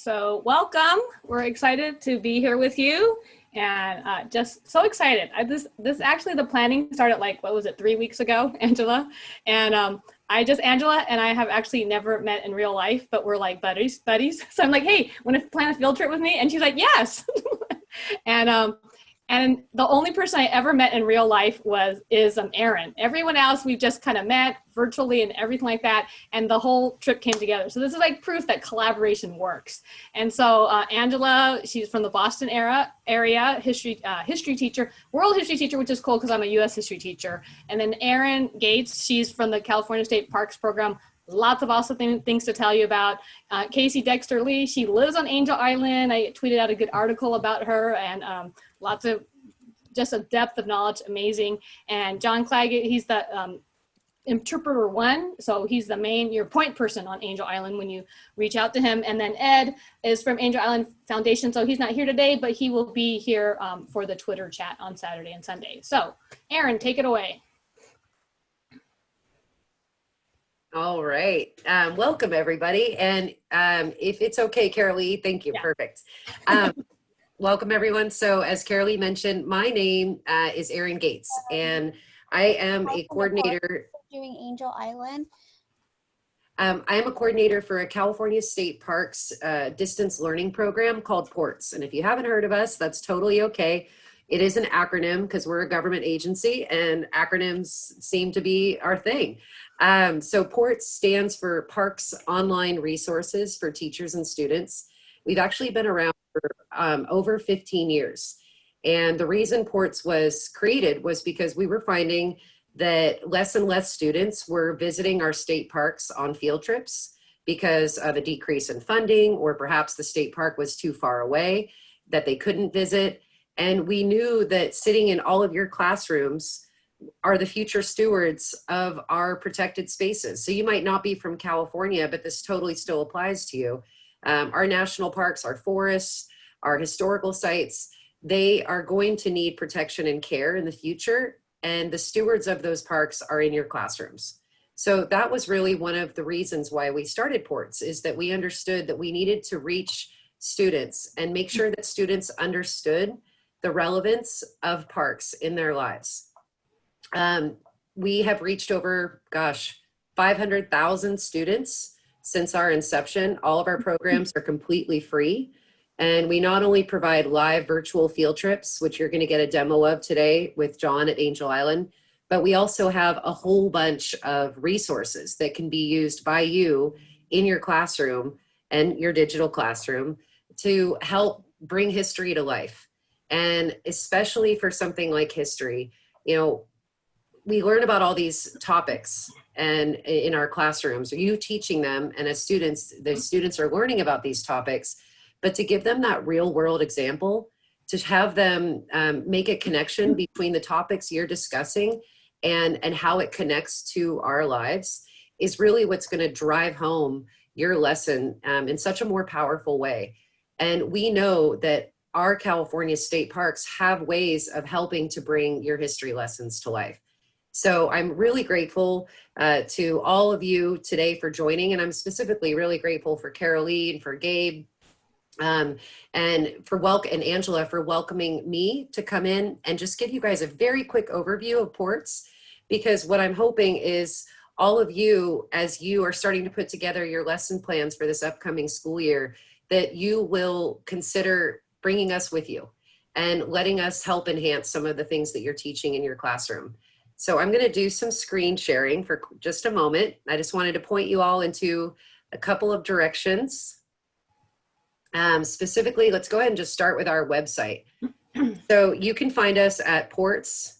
So welcome. We're excited to be here with you, and just so excited. This actually, the planning started like, what was it, 3 weeks ago, Angela? And Angela and I have actually never met in real life, but we're like buddies. So I'm like, hey, want to plan a field trip with me? And she's like, yes. And the only person I ever met in real life is Erin. Everyone else we've just kind of met virtually and everything like that, and the whole trip came together. So this is like proof that collaboration works. And so Angela, she's from the Boston area, history teacher, world history teacher, which is cool because I'm a U.S. history teacher. And then Erin Gates, she's from the California State Parks program. Lots of awesome things to tell you about. Casey Dexter Lee, she lives on Angel Island. I tweeted out a good article about her, and lots of just a depth of knowledge, amazing. And John Claggett, he's the interpreter one, so he's the your point person on Angel Island when you reach out to him. And then Ed is from Angel Island Foundation, so he's not here today, but he will be here for the Twitter chat on Saturday and Sunday. So Erin, take it away. All right. Welcome, everybody. And if it's okay, Carolee, thank you. Yeah. Perfect. Welcome, everyone. So as Carolee mentioned, my name is Erin Gates, and I am a coordinator. Doing Angel Island. I am a coordinator for a California State Parks distance learning program called PORTS. And if you haven't heard of us, that's totally okay. It is an acronym because we're a government agency and acronyms seem to be our thing. So PORTS stands for Parks Online Resources for Teachers and Students. We've actually been around for over 15 years. And the reason PORTS was created was because we were finding that less and less students were visiting our state parks on field trips because of a decrease in funding, or perhaps the state park was too far away that they couldn't visit. And we knew that sitting in all of your classrooms are the future stewards of our protected spaces. So you might not be from California, but this totally still applies to you. Our national parks, our forests, our historical sites, they are going to need protection and care in the future. And the stewards of those parks are in your classrooms. So that was really one of the reasons why we started PORTS, is that we understood that we needed to reach students and make sure that students understood the relevance of parks in their lives. We have reached over, 500,000 students since our inception. All of our programs are completely free. And we not only provide live virtual field trips, which you're going to get a demo of today with John at Angel Island, but we also have a whole bunch of resources that can be used by you in your classroom and your digital classroom to help bring history to life. And especially for something like history, you know, we learn about all these topics and in our classrooms, you teaching them, and as students, the students are learning about these topics, but to give them that real world example, to have them make a connection between the topics you're discussing and how it connects to our lives is really what's going to drive home your lesson in such a more powerful way. And we know that our California state parks have ways of helping to bring your history lessons to life. So I'm really grateful to all of you today for joining, and I'm specifically really grateful for Carolee and for Gabe and Angela for welcoming me to come in and just give you guys a very quick overview of PORTS, because what I'm hoping is all of you, as you are starting to put together your lesson plans for this upcoming school year, that you will consider bringing us with you and letting us help enhance some of the things that you're teaching in your classroom. So I'm going to do some screen sharing for just a moment. I just wanted to point you all into a couple of directions. Specifically, let's go ahead and just start with our website. So you can find us at ports-ca.us,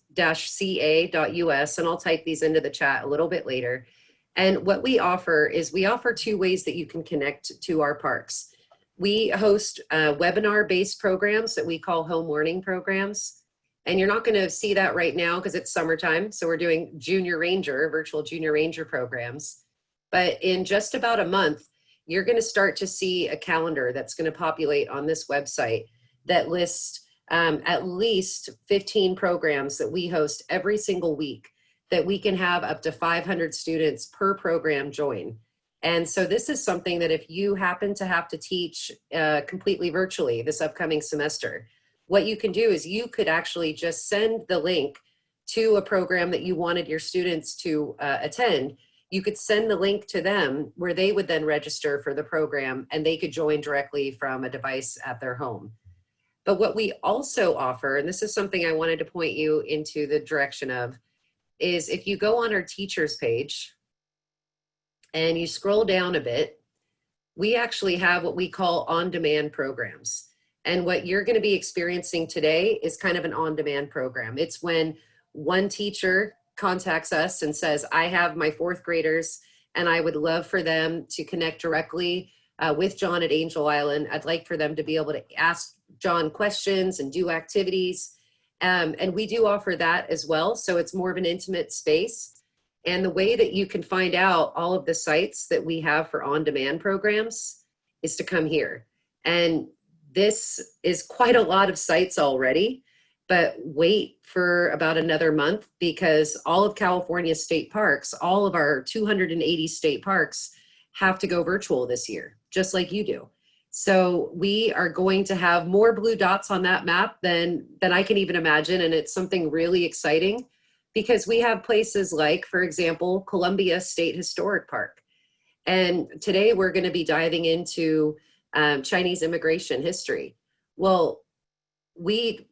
and I'll type these into the chat a little bit later. And what we offer is we offer two ways that you can connect to our parks. We host webinar-based programs that we call home learning programs. And you're not going to see that right now because it's summertime. So we're doing virtual junior ranger programs. But in just about a month, you're going to start to see a calendar that's going to populate on this website that lists at least 15 programs that we host every single week that we can have up to 500 students per program join. And so this is something that if you happen to have to teach completely virtually this upcoming semester, what you can do is you could actually just send the link to a program that you wanted your students to attend. You could send the link to them where they would then register for the program and they could join directly from a device at their home. But what we also offer, and this is something I wanted to point you into the direction of, is if you go on our teachers page and you scroll down a bit, we actually have what we call on-demand programs. And what you're going to be experiencing today is kind of an on-demand program. It's when one teacher contacts us and says, I have my fourth graders and I would love for them to connect directly with John at Angel Island. I'd like for them to be able to ask John questions and do activities. And we do offer that as well. So it's more of an intimate space. And the way that you can find out all of the sites that we have for on-demand programs is to come here. And this is quite a lot of sites already, but wait for about another month because all of California's state parks, all of our 280 state parks have to go virtual this year, just like you do. So we are going to have more blue dots on that map than I can even imagine. And it's something really exciting because we have places like, for example, Columbia State Historic Park. And today we're going to be diving into Chinese immigration history. Well, we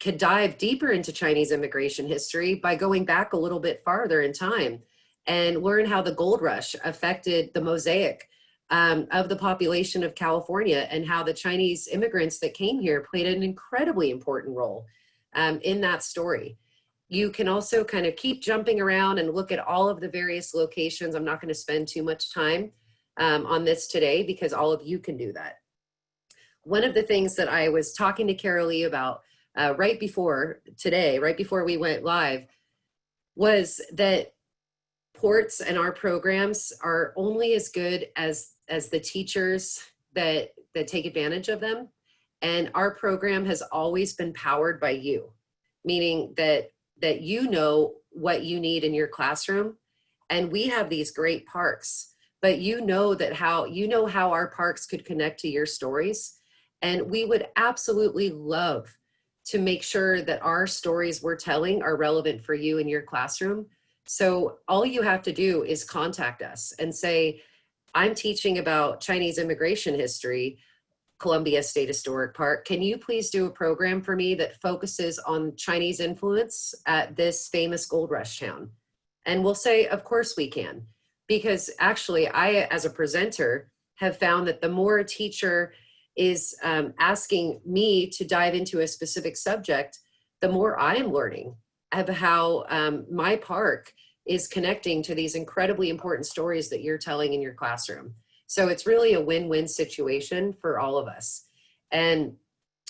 could dive deeper into Chinese immigration history by going back a little bit farther in time and learn how the gold rush affected the mosaic of the population of California and how the Chinese immigrants that came here played an incredibly important role in that story. You can also kind of keep jumping around and look at all of the various locations. I'm not going to spend too much time on this today because all of you can do that. One of the things that I was talking to Carol Lee about right before today, right before we went live, was that ports and our programs are only as good as the teachers that take advantage of them. And our program has always been powered by you, meaning that you know what you need in your classroom. And we have these great parks, but you know how our parks could connect to your stories. And we would absolutely love to make sure that our stories we're telling are relevant for you in your classroom. So all you have to do is contact us and say, I'm teaching about Chinese immigration history, Columbia State Historic Park. Can you please do a program for me that focuses on Chinese influence at this famous gold rush town? And we'll say, of course we can. Because actually, I, as a presenter, have found that the more a teacher is asking me to dive into a specific subject, the more I'm learning of how my park is connecting to these incredibly important stories that you're telling in your classroom. So it's really a win-win situation for all of us. And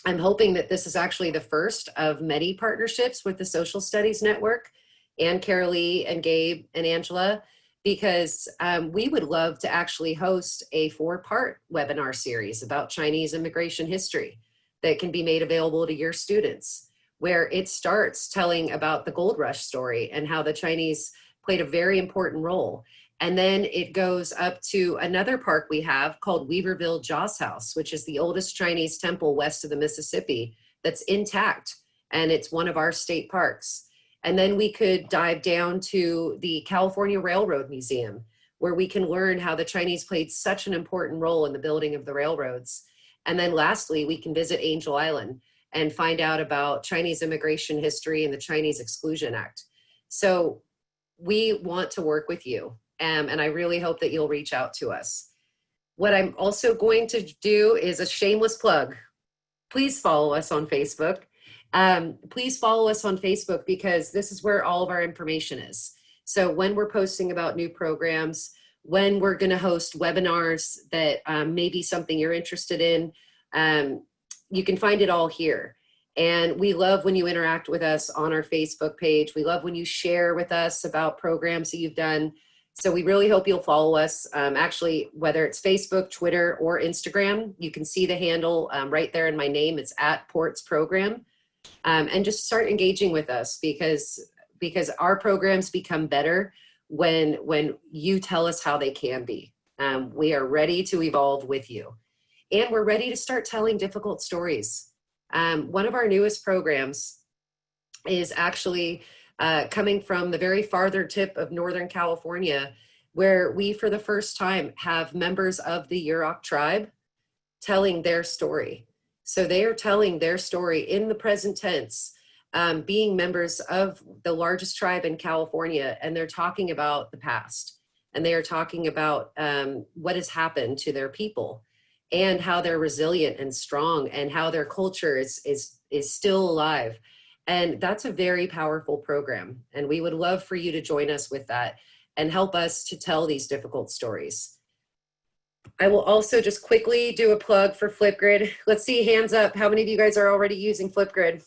I'm hoping that this is actually the first of many partnerships with the Social Studies Network and Carol Lee and Gabe and Angela, because we would love to actually host a 4-part webinar series about Chinese immigration history that can be made available to your students, where it starts telling about the gold rush story and how the Chinese played a very important role. And then it goes up to another park we have called Weaverville Joss House, which is the oldest Chinese temple west of the Mississippi that's intact. And it's one of our state parks. And then we could dive down to the California Railroad Museum, where we can learn how the Chinese played such an important role in the building of the railroads. And then lastly, we can visit Angel Island and find out about Chinese immigration history and the Chinese Exclusion Act. So we want to work with you. And I really hope that you'll reach out to us. What I'm also going to do is a shameless plug. Please follow us on Facebook. Please follow us on Facebook because this is where all of our information is. So when we're posting about new programs, when we're going to host webinars that may be something you're interested in, you can find it all here. And we love when you interact with us on our Facebook page. We love when you share with us about programs that you've done. So we really hope you'll follow us. Actually, whether it's Facebook, Twitter, or Instagram, you can see the handle right there in my name. It's @PortsProgram. And just start engaging with us because our programs become better when you tell us how they can be. We are ready to evolve with you. And we're ready to start telling difficult stories. One of our newest programs is actually coming from the very farther tip of Northern California, where we, for the first time, have members of the Yurok tribe telling their story. So they are telling their story in the present tense, being members of the largest tribe in California, and they're talking about the past. And they are talking about what has happened to their people and how they're resilient and strong and how their culture is still alive. And that's a very powerful program. And we would love for you to join us with that and help us to tell these difficult stories. I will also just quickly do a plug for Flipgrid. Let's see, hands up. How many of you guys are already using Flipgrid?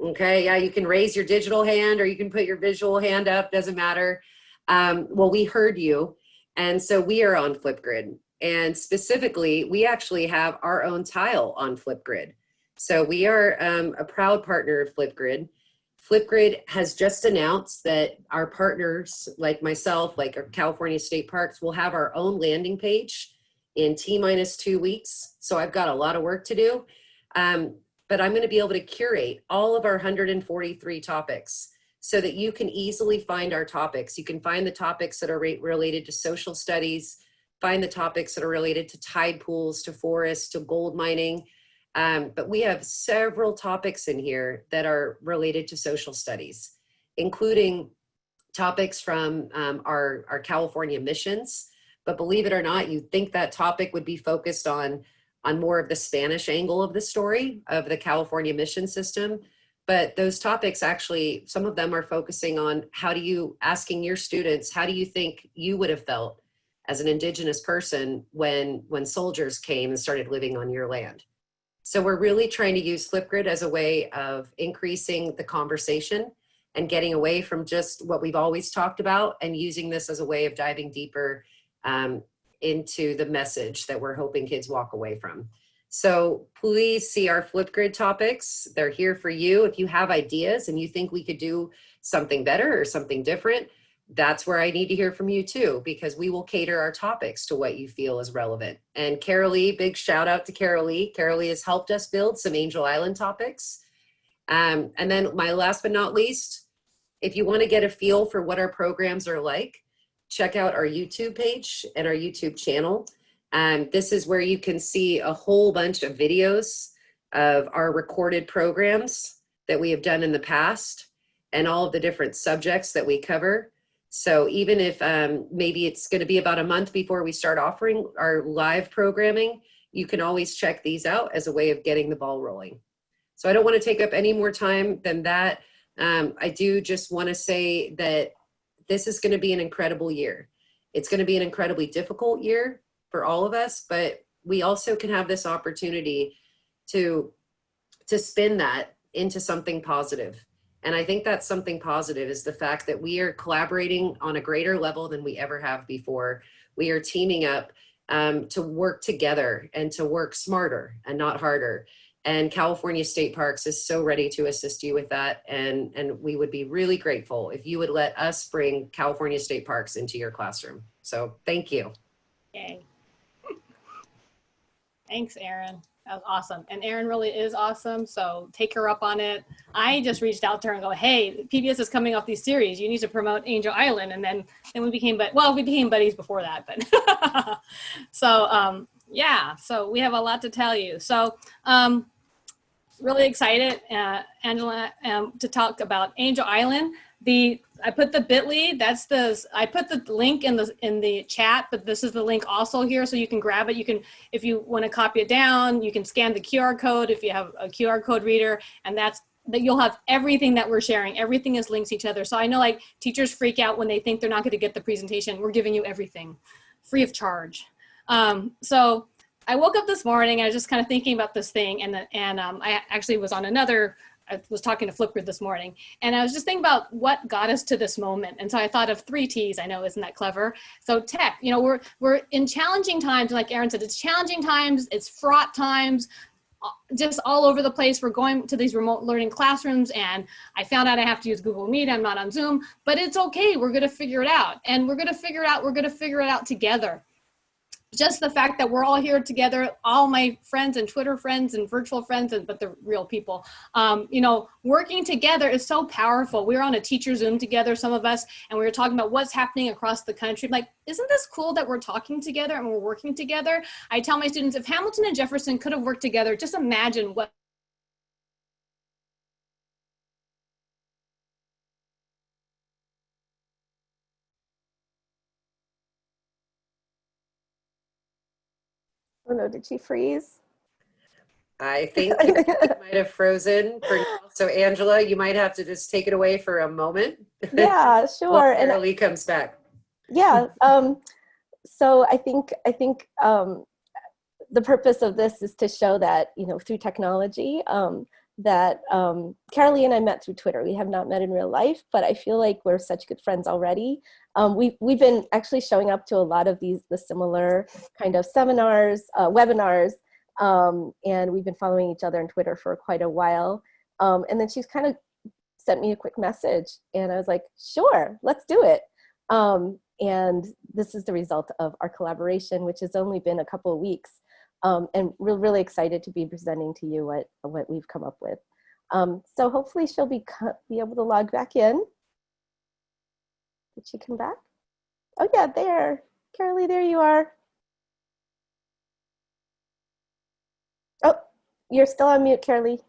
Okay, yeah, you can raise your digital hand or you can put your visual hand up, doesn't matter. Well, we heard you. And so we are on Flipgrid. And specifically, we actually have our own tile on Flipgrid. So we are a proud partner of Flipgrid. Flipgrid has just announced that our partners, like myself, like our California State Parks, will have our own landing page in T-2 weeks. So I've got a lot of work to do. But I'm going to be able to curate all of our 143 topics so that you can easily find our topics. You can find the topics that are related to social studies, find the topics that are related to tide pools, to forests, to gold mining. But we have several topics in here that are related to social studies, including topics from our California missions. But believe it or not, you'd think that topic would be focused on more of the Spanish angle of the story of the California mission system. But those topics actually, some of them are focusing on asking your students, how do you think you would have felt as an Indigenous person when soldiers came and started living on your land? So we're really trying to use Flipgrid as a way of increasing the conversation and getting away from just what we've always talked about and using this as a way of diving deeper into the message that we're hoping kids walk away from. So please see our Flipgrid topics. They're here for you. If you have ideas and you think we could do something better or something different, that's where I need to hear from you too, because we will cater our topics to what you feel is relevant. And Carolee, big shout out to Carolee. Carolee has helped us build some Angel Island topics. And then my last but not least, if you want to get a feel for what our programs are like, check out our YouTube page and our YouTube channel. This is where you can see a whole bunch of videos of our recorded programs that we have done in the past and all of the different subjects that we cover. So even if maybe it's going to be about a month before we start offering our live programming, you can always check these out as a way of getting the ball rolling. So I don't want to take up any more time than that. I do just want to say that this is going to be an incredible year. It's going to be an incredibly difficult year for all of us, but we also can have this opportunity to spin that into something positive. And I think that's something positive is the fact that we are collaborating on a greater level than we ever have before. We are teaming up to work together and to work smarter and not harder. And California State Parks is so ready to assist you with that. And we would be really grateful if you would let us bring California State Parks into your classroom. So thank you. Yay. Thanks, Erin. That was awesome. And Erin really is awesome. So take her up on it. I just reached out to her and go, hey, PBS is coming off these series. You need to promote Angel Island. And then we became, we became buddies before that. But so yeah, so we have a lot to tell you. So really excited, Angela, to talk about Angel Island. I put the bit.ly, I put the link in the chat, but this is the link also here, so you can grab it. You can, if you want to copy it down, you can scan the QR code if you have a QR code reader, and that you'll have everything that we're sharing. Everything is linked to each other. So I know like teachers freak out when they think they're not going to get the presentation. We're giving you everything free of charge. So I woke up this morning, I was just kind of thinking about this thing, and I actually was on I was talking to Flipgrid this morning, and I was just thinking about what got us to this moment. And so I thought of 3 T's. I know, isn't that clever? So tech, you know, we're in challenging times. Like Erin said, it's challenging times, it's fraught times. just all over the place. We're going to these remote learning classrooms, and I found out I have to use Google Meet. I'm not on Zoom, but it's okay. We're going to figure it out, and we're going to figure it out together. Just the fact that we're all here together, all my friends and Twitter friends and virtual friends, but they're real people, you know, working together is so powerful. We were on a teacher Zoom together, some of us, and we were talking about what's happening across the country. Like, isn't this cool that we're talking together and we're working together? I tell my students, if Hamilton and Jefferson could have worked together, just imagine what. Oh no, did she freeze? I think it might have frozen for now. So Angela, you might have to just take it away for a moment. Yeah, sure. While And Carolee comes back. yeah, so I think the purpose of this is to show that, you know, through technology, that Carolee and I met through Twitter. We have not met in real life, but I feel like we're such good friends already. We've been actually showing up to a lot of the similar kind of seminars, webinars, and we've been following each other on Twitter for quite a while. And then she's kind of sent me a quick message, and I was like, sure, let's do it. And this is the result of our collaboration, which has only been a couple of weeks. And we're really excited to be presenting to you what we've come up with. So hopefully she'll be able to log back in. Did she come back? Oh yeah, there. Carolee, there you are. Oh, you're still on mute, Carolee.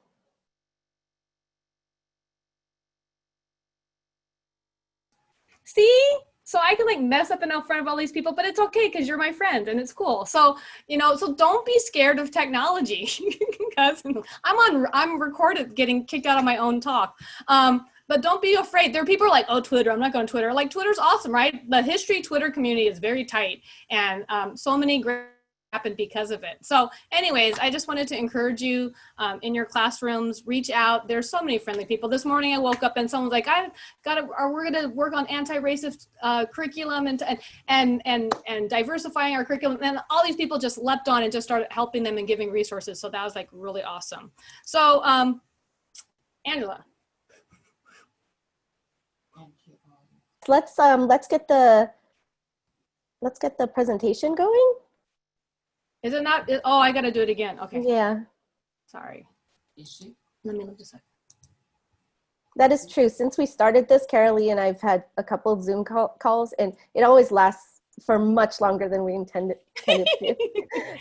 See? So I can like mess up in front of all these people, but it's okay because you're my friend and it's cool. So, you know, so don't be scared of technology because I'm recorded getting kicked out of my own talk. But don't be afraid. There are people who are like, oh, Twitter, I'm not going to Twitter. Like, Twitter's awesome, right? The history Twitter community is very tight, and so many great happened because of it. So anyways, I just wanted to encourage you in your classrooms, reach out. There's so many friendly people. This morning I woke up and someone's like, we're going to work on anti-racist curriculum and diversifying our curriculum. And all these people just leapt on and just started helping them and giving resources. So that was like really awesome. So Angela. Let's get the presentation going. Is it not? Oh, I got to do it again. Okay. Yeah. Sorry. Let me look this up. That is true. Since we started this, Carolee and I've had a couple of Zoom calls, and it always lasts for much longer than we intended to.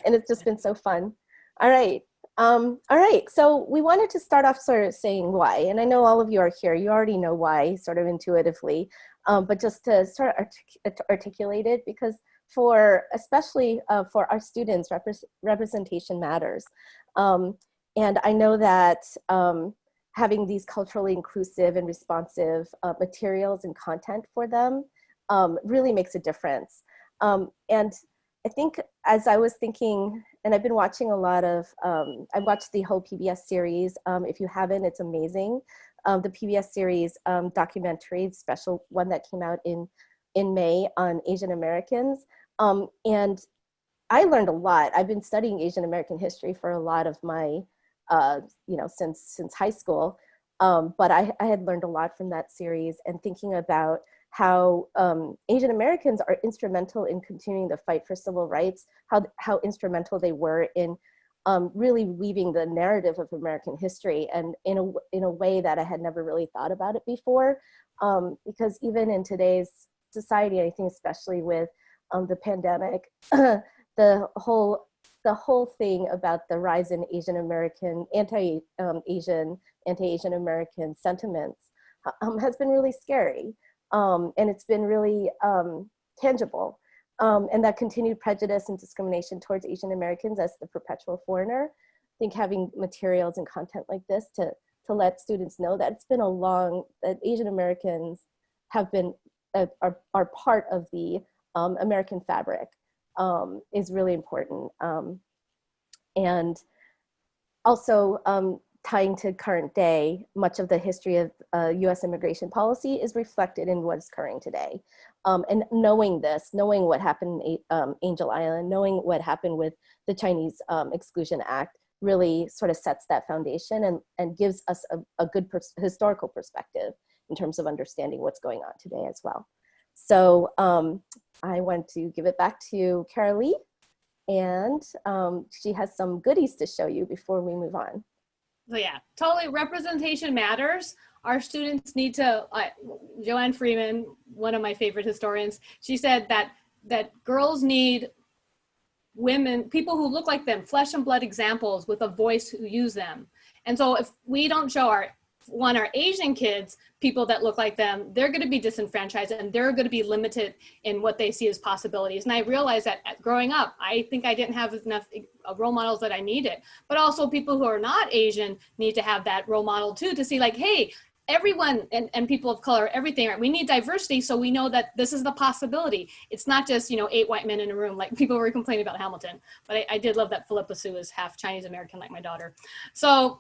And it's just been so fun. All right. All right. So we wanted to start off sort of saying why. And I know all of you are here. You already know why, sort of intuitively. But just to start articulate it, because especially for our students, representation matters. And I know that having these culturally inclusive and responsive materials and content for them really makes a difference. And I think as I was thinking, and I've been watching a lot of, I watched the whole PBS series. If you haven't, it's amazing. The PBS series documentary, special one that came out in May on Asian Americans. And I learned a lot. I've been studying Asian American history for a lot of my, since high school. But I had learned a lot from that series, and thinking about how Asian Americans are instrumental in continuing the fight for civil rights, how instrumental they were in really weaving the narrative of American history, and in a way that I had never really thought about it before. Because even in today's society, I think especially with the pandemic, the whole thing about the rise in Asian American, anti-Asian American sentiments has been really scary. And it's been really tangible. And that continued prejudice and discrimination towards Asian Americans as the perpetual foreigner. I think having materials and content like this to let students know that it's been that Asian Americans have been, are part of the American fabric is really important. And also tying to current day, much of the history of US immigration policy is reflected in what's occurring today. And knowing what happened in Angel Island, knowing what happened with the Chinese Exclusion Act, really sort of sets that foundation and gives us a good historical perspective in terms of understanding what's going on today as well. So I want to give it back to Carolee, and she has some goodies to show you before we move on. So yeah, totally, representation matters. Our students need to, Joanne Freeman, one of my favorite historians, she said that girls need women, people who look like them, flesh and blood examples with a voice who use them. And so if we don't show our Asian kids people that look like them, they're going to be disenfranchised and they're going to be limited in what they see as possibilities. And I realized that growing up, I think I didn't have enough role models that I needed, but also people who are not Asian need to have that role model too, to see like, hey, everyone and people of color, everything, right? We need diversity so we know that this is the possibility. It's not just, 8 white men in a room, like people were complaining about Hamilton, but I did love that Philippa Sue is half Chinese American like my daughter. So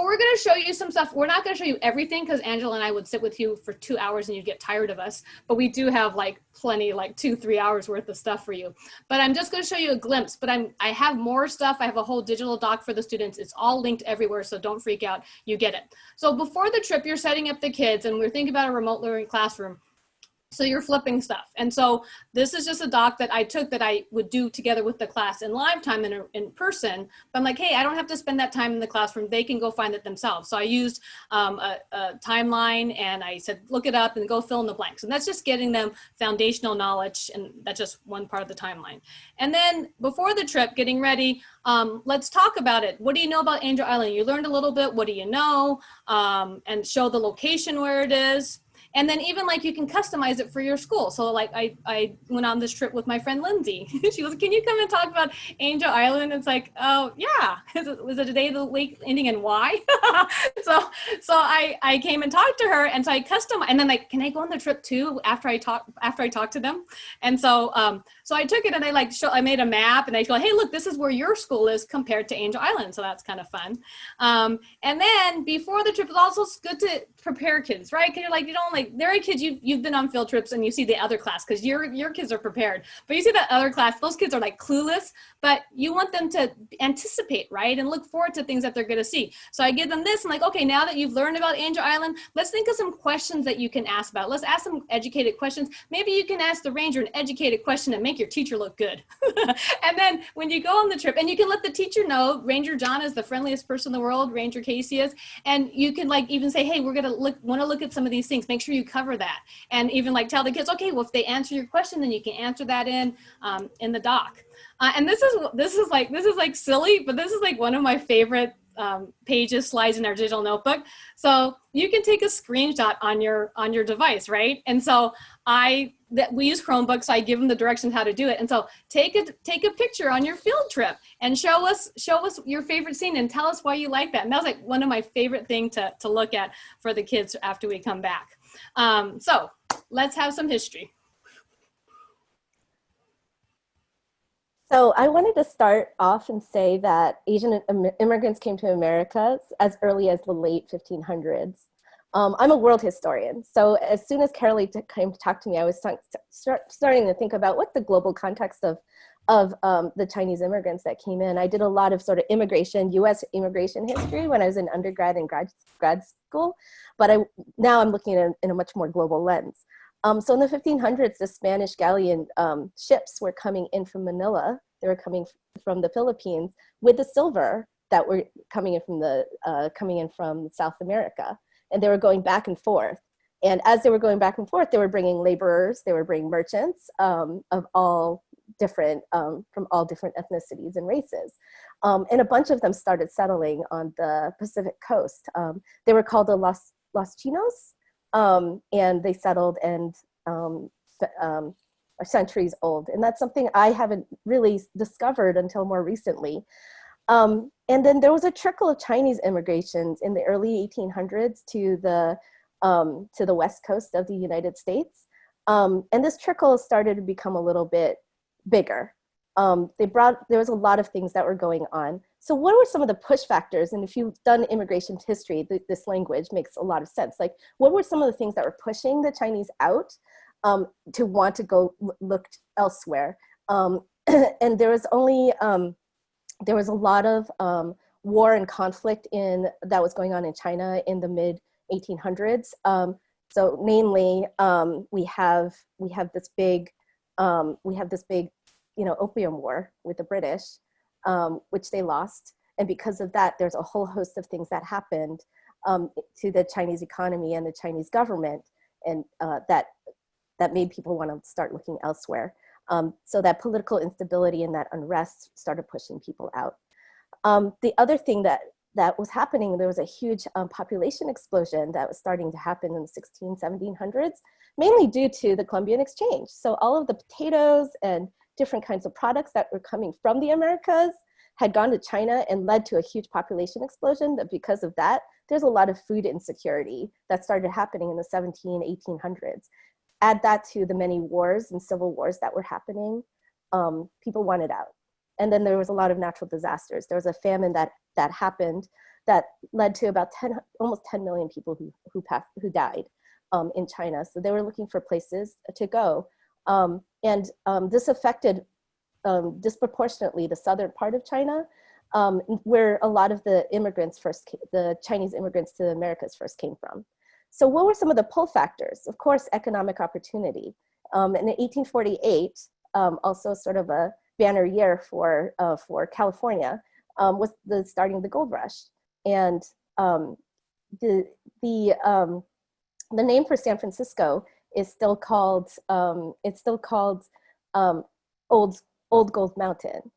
we're going to show you some stuff. We're not going to show you everything because Angela and I would sit with you for 2 hours and you'd get tired of us. But we do have like plenty, like 2-3 hours worth of stuff for you. But I'm just going to show you a glimpse. But I have more stuff. I have a whole digital doc for the students. It's all linked everywhere. So don't freak out. You get it. So before the trip, you're setting up the kids and we're thinking about a remote learning classroom. So you're flipping stuff. And so this is just a doc that I took that I would do together with the class in live time in person. But I'm like, hey, I don't have to spend that time in the classroom. They can go find it themselves. So I used a timeline and I said, look it up and go fill in the blanks. And that's just getting them foundational knowledge. And that's just one part of the timeline. And then before the trip, getting ready, let's talk about it. What do you know about Angel Island? You learned a little bit. What do you know? And show the location where it is. And then even like you can customize it for your school. So like I went on this trip with my friend Lindsay. She was, can you come and talk about Angel Island? It's like, oh yeah, was it a day of the week ending in Y? so I came and talked to her, and so I custom, and then like, can I go on the trip too after I talk to them? And so so I took it and I made a map and I go, hey, look, this is where your school is compared to Angel Island. So that's kind of fun. And then before the trip, it's also good to prepare kids, right? Because you're like, there are kids you've been on field trips and you see the other class because your kids are prepared, but you see that other class, those kids are like clueless, but you want them to anticipate, right? And look forward to things that they're going to see. So I give them this and like, okay, now that you've learned about Angel Island, let's think of some questions that you can ask about. Let's ask some educated questions. Maybe you can ask the ranger an educated question and make your teacher look good. And then when you go on the trip, and you can let the teacher know, Ranger John is the friendliest person in the world, Ranger Casey is, and you can like even say, hey, we're going to want to look at some of these things. Make sure you cover that, and even like tell the kids, okay, well if they answer your question, then you can answer that in the doc. And this is like silly, but this is like one of my favorite pages, slides in our digital notebook. So you can take a screenshot on your device, right? And so we use Chromebooks, so I give them the directions how to do it. And so take a picture on your field trip and show us your favorite scene and tell us why you like that. And that was like one of my favorite things to look at for the kids after we come back. So let's have some history. So I wanted to start off and say that Asian immigrants came to America as early as the late 1500s. I'm a world historian, so as soon as Carolee came to talk to me, I was starting to think about what's the global context of the Chinese immigrants that came in. I did a lot of sort of U.S. immigration history when I was in undergrad and grad school, but now I'm looking at it in a much more global lens. So in the 1500s, the Spanish Galleon ships were coming in from Manila. They were coming from the Philippines with the silver that were coming in from South America, and they were going back and forth. And as they were going back and forth, they were bringing laborers, they were bringing merchants of all different from all different ethnicities and races, and a bunch of them started settling on the Pacific coast. They were called the Los Chinos. And they settled and are centuries old. And that's something I haven't really discovered until more recently. And then there was a trickle of Chinese immigrations in the early 1800s to the west coast of the United States. And this trickle started to become a little bit bigger. There was a lot of things that were going on. So what were some of the push factors? And if you've done immigration history, this language makes a lot of sense. Like, what were some of the things that were pushing the Chinese out to want to go look elsewhere? And there was only there was a lot of war and conflict that was going on in China in the mid 1800s. So namely, we have this big, opium war with the British, which they lost. And because of that, there's a whole host of things that happened to the Chinese economy and the Chinese government, and that made people want to start looking elsewhere. So that political instability and that unrest started pushing people out. The other thing that was happening, there was a huge population explosion that was starting to happen in the 1700s, mainly due to the Columbian Exchange. So all of the potatoes and different kinds of products that were coming from the Americas had gone to China and led to a huge population explosion. But because of that, there's a lot of food insecurity that started happening in the 1800s. Add that to the many wars and civil wars that were happening, people wanted out. And then there was a lot of natural disasters. There was a famine that happened that led to about almost 10 million people who died in China. So they were looking for places to go. This affected disproportionately the southern part of China, where a lot of the Chinese immigrants to the Americas first came from. So what were some of the pull factors? Of course, economic opportunity. In 1848, also sort of a banner year for California, was starting the gold rush. And the name for San Francisco is still called Old Gold Mountain.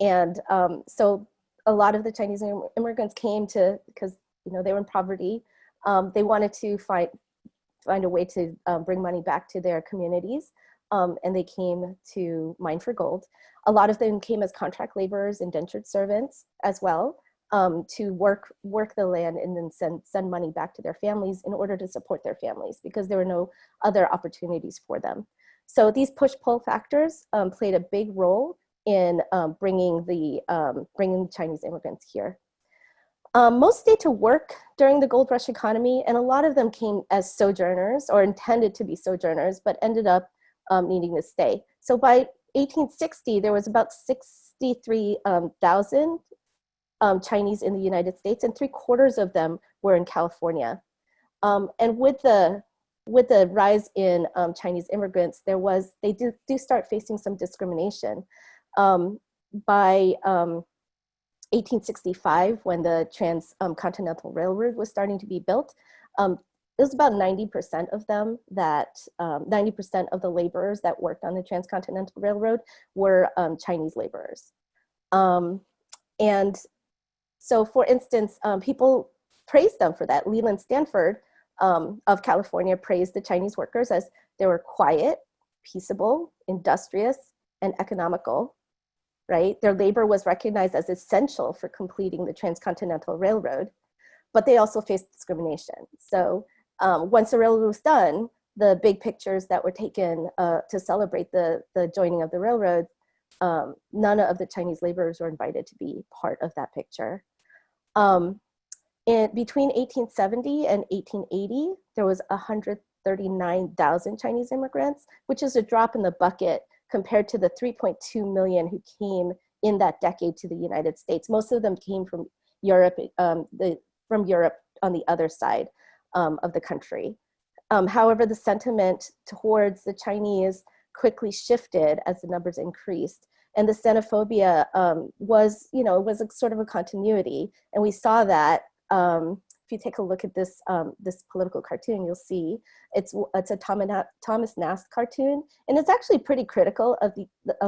And so a lot of the Chinese immigrants came because they were in poverty. They wanted to find a way to bring money back to their communities, and they came to mine for gold. A lot of them came as contract laborers, indentured servants as well, to work the land and then send money back to their families in order to support their families, because there were no other opportunities for them. So these push-pull factors played a big role in bringing Chinese immigrants here. Most stayed to work during the gold rush economy, and a lot of them came as sojourners or intended to be sojourners, but ended up needing to stay. So by 1860, there was about 63,000 Chinese in the United States, and 3/4 of them were in California. And with the rise in Chinese immigrants, they do start facing some discrimination. By 1865, when the Transcontinental Railroad was starting to be built, it was about 90% of them 90% of the laborers that worked on the Transcontinental Railroad were Chinese laborers. And so, for instance, people praised them for that. Leland Stanford of California praised the Chinese workers as they were quiet, peaceable, industrious, and economical. Right? Their labor was recognized as essential for completing the Transcontinental Railroad, but they also faced discrimination. So once the railroad was done, the big pictures that were taken to celebrate the joining of the railroad, none of the Chinese laborers were invited to be part of that picture. Between 1870 and 1880, there was 139,000 Chinese immigrants, which is a drop in the bucket compared to the 3.2 million who came in that decade to the United States. Most of them came from Europe, on the other side of the country. However, the sentiment towards the Chinese quickly shifted as the numbers increased, and the xenophobia was a sort of a continuity, and we saw that. If you take a look at this political cartoon, you'll see it's a Thomas Nast cartoon, and it's actually pretty critical of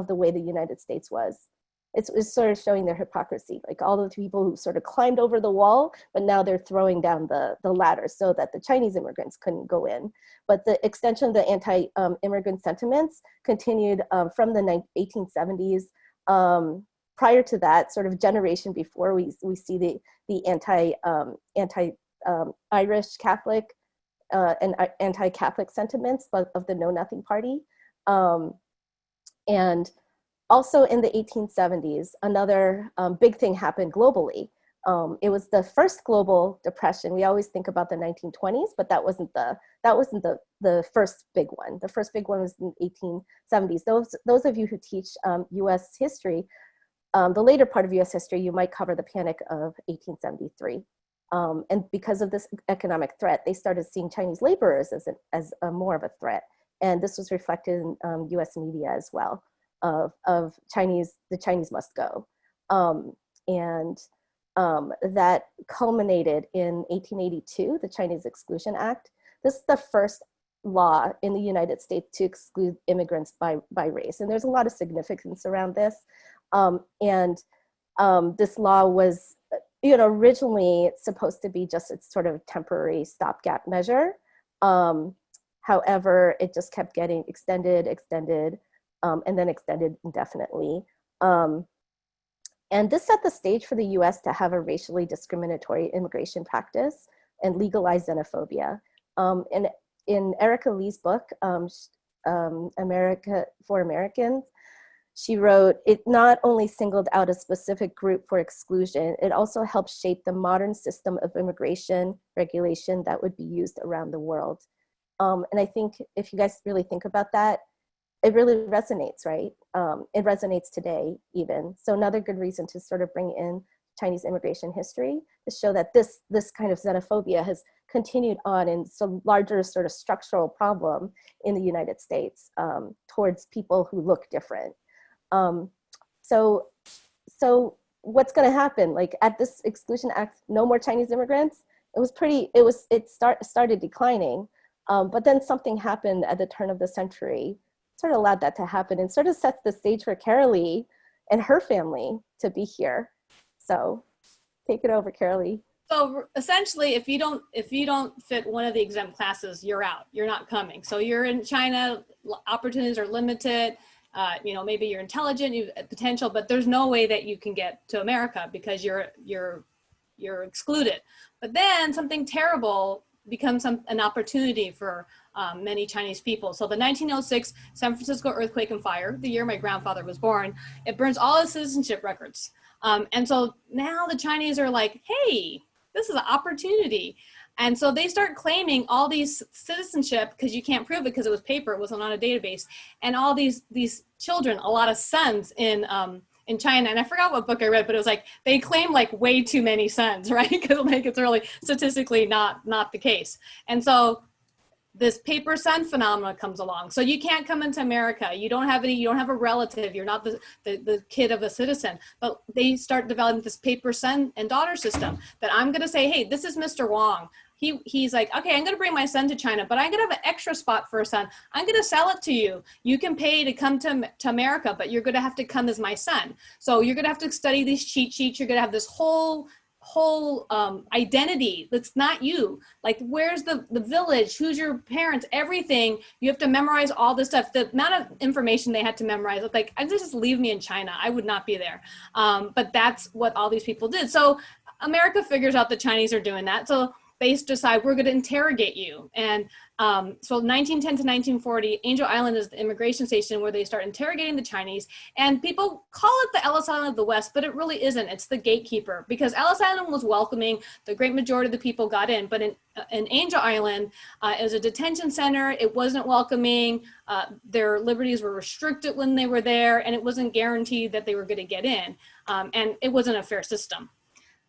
the way the United States was. It's sort of showing their hypocrisy, like all the people who sort of climbed over the wall, but now they're throwing down the ladder so that the Chinese immigrants couldn't go in. But the extension of the anti-immigrant sentiments continued from the 1870s. Prior to that, sort of generation before, we see the anti-Irish Catholic and anti-Catholic sentiments of the Know Nothing Party. And also in the 1870s, another big thing happened globally. It was the first global depression. We always think about the 1920s, but that wasn't the first big one. The first big one was in the 1870s. Those of you who teach U.S. history the later part of US history, you might cover the Panic of 1873. And because of this economic threat, they started seeing Chinese laborers as more of a threat. And this was reflected in US media as well, of the Chinese must go. That culminated in 1882, the Chinese Exclusion Act. This is the first law in the United States to exclude immigrants by race. And there's a lot of significance around this. This law was, originally supposed to be just a sort of temporary stopgap measure. However, it just kept getting extended, and then extended indefinitely. And this set the stage for the US to have a racially discriminatory immigration practice and legalize xenophobia. And in Erica Lee's book, America for Americans, she wrote, it not only singled out a specific group for exclusion, it also helped shape the modern system of immigration regulation that would be used around the world. And I think if you guys really think about that, it really resonates, right? It resonates today even. So another good reason to sort of bring in Chinese immigration history to show that this kind of xenophobia has continued on in some larger sort of structural problem in the United States towards people who look different. So what's going to happen? Like at this Exclusion Act, no more Chinese immigrants. It started declining, but then something happened at the turn of the century, sort of allowed that to happen, and sort of sets the stage for Carolee and her family to be here. So take it over, Carolee. So essentially, if you don't fit one of the exempt classes, you're out. You're not coming. So you're in China. Opportunities are limited. Maybe you're intelligent, you have potential, but there's no way that you can get to America because you're excluded. But then something terrible becomes an opportunity for many Chinese people. So the 1906 San Francisco earthquake and fire, the year my grandfather was born, it burns all his citizenship records. And so now the Chinese are like, hey, this is an opportunity. And so they start claiming all these citizenship because you can't prove it because it was paper, it wasn't on a database. And all these children, a lot of sons in China. And I forgot what book I read, but it was like, they claim like way too many sons, right? Because like it's really statistically not the case. And so this paper son phenomenon comes along. So you can't come into America. You don't have a relative. You're not the kid of a citizen. But they start developing this paper son and daughter system that I'm going to say, hey, this is Mr. Wong. He's like, okay, I'm going to bring my son to China, but I'm going to have an extra spot for a son. I'm going to sell it to you. You can pay to come to America, but you're going to have to come as my son. So you're going to have to study these cheat sheets. You're going to have this whole identity that's not you. Like, where's the village? Who's your parents? Everything. You have to memorize all this stuff. The amount of information they had to memorize, like, I just leave me in China. I would not be there. But that's what all these people did. So America figures out the Chinese are doing that. So they decide, we're going to interrogate you. And so 1910 to 1940, Angel Island is the immigration station where they start interrogating the Chinese. And people call it the Ellis Island of the West, but it really isn't. It's the gatekeeper, because Ellis Island was welcoming. The great majority of the people got in. But in Angel Island, it was a detention center. It wasn't welcoming. Their liberties were restricted when they were there, and it wasn't guaranteed that they were going to get in. And it wasn't a fair system.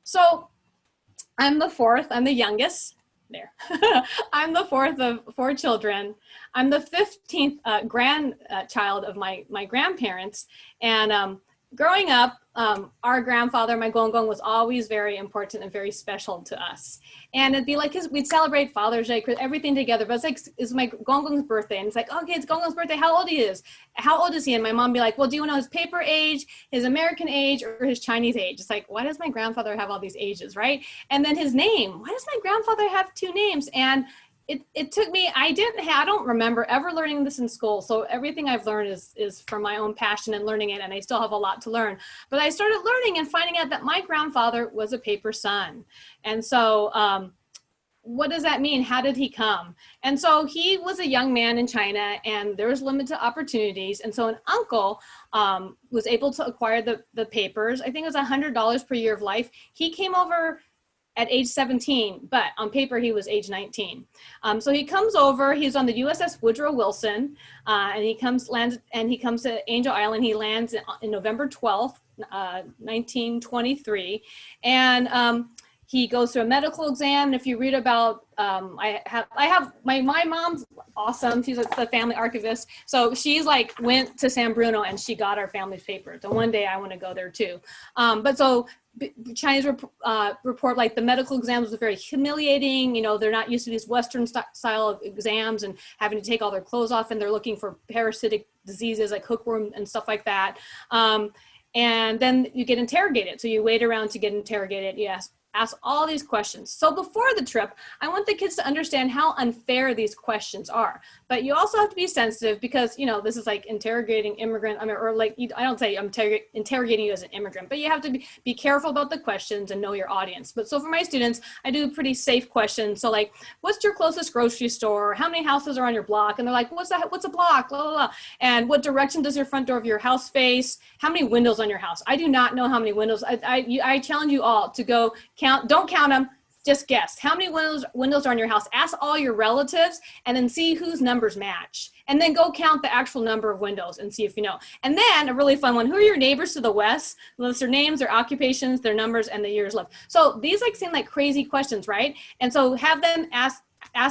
So I'm the fourth, I'm the youngest, there. I'm the fourth of 4 children. I'm the 15th grandchild of my grandparents. And growing up, our grandfather, my gongong, was always very important and very special to us. And it'd be like, we'd celebrate Father's Day, everything together. But it's like, it's my gongong's birthday. And it's like, okay, it's gongong's birthday. How old is he? And my mom be like, well, do you know his paper age, his American age, or his Chinese age? It's like, why does my grandfather have all these ages, right? And then his name. Why does my grandfather have 2 names? And it took me, I don't remember ever learning this in school. So everything I've learned is from my own passion and learning it. And I still have a lot to learn. But I started learning and finding out that my grandfather was a paper son. And so what does that mean? How did he come? And so he was a young man in China, and there was limited opportunities. And so an uncle was able to acquire the papers. I think it was $100 per year of life. He came over at age 17, but on paper he was age 19. So he comes over, he's on the USS Woodrow Wilson, and he comes to Angel Island. He lands in November 12th, 1923. And he goes through a medical exam. And if you read about, I have my mom's awesome. She's the family archivist. So she's like went to San Bruno and she got our family's papers. And one day I want to go there too. But so Chinese report like the medical exams was very humiliating. You know, they're not used to these Western style of exams and having to take all their clothes off, and they're looking for parasitic diseases like hookworm and stuff like that. And then you get interrogated. So you wait around to get interrogated. You ask all these questions. So before the trip, I want the kids to understand how unfair these questions are. But you also have to be sensitive because, you know, this is like interrogating immigrant, or like, I don't say I'm interrogating you as an immigrant, but you have to be careful about the questions and know your audience. But so for my students, I do pretty safe questions. So like, what's your closest grocery store? How many houses are on your block? And they're like, what's a block? Blah, blah, blah. And what direction does your front door of your house face? How many windows on your house? I do not know how many windows. I challenge you all to go don't count them, just guess. How many windows are on your house? Ask all your relatives and then see whose numbers match. And then go count the actual number of windows and see if you know. And then a really fun one, who are your neighbors to the west? List their names, their occupations, their numbers, and the years lived. So these like seem like crazy questions, right? And so have them ask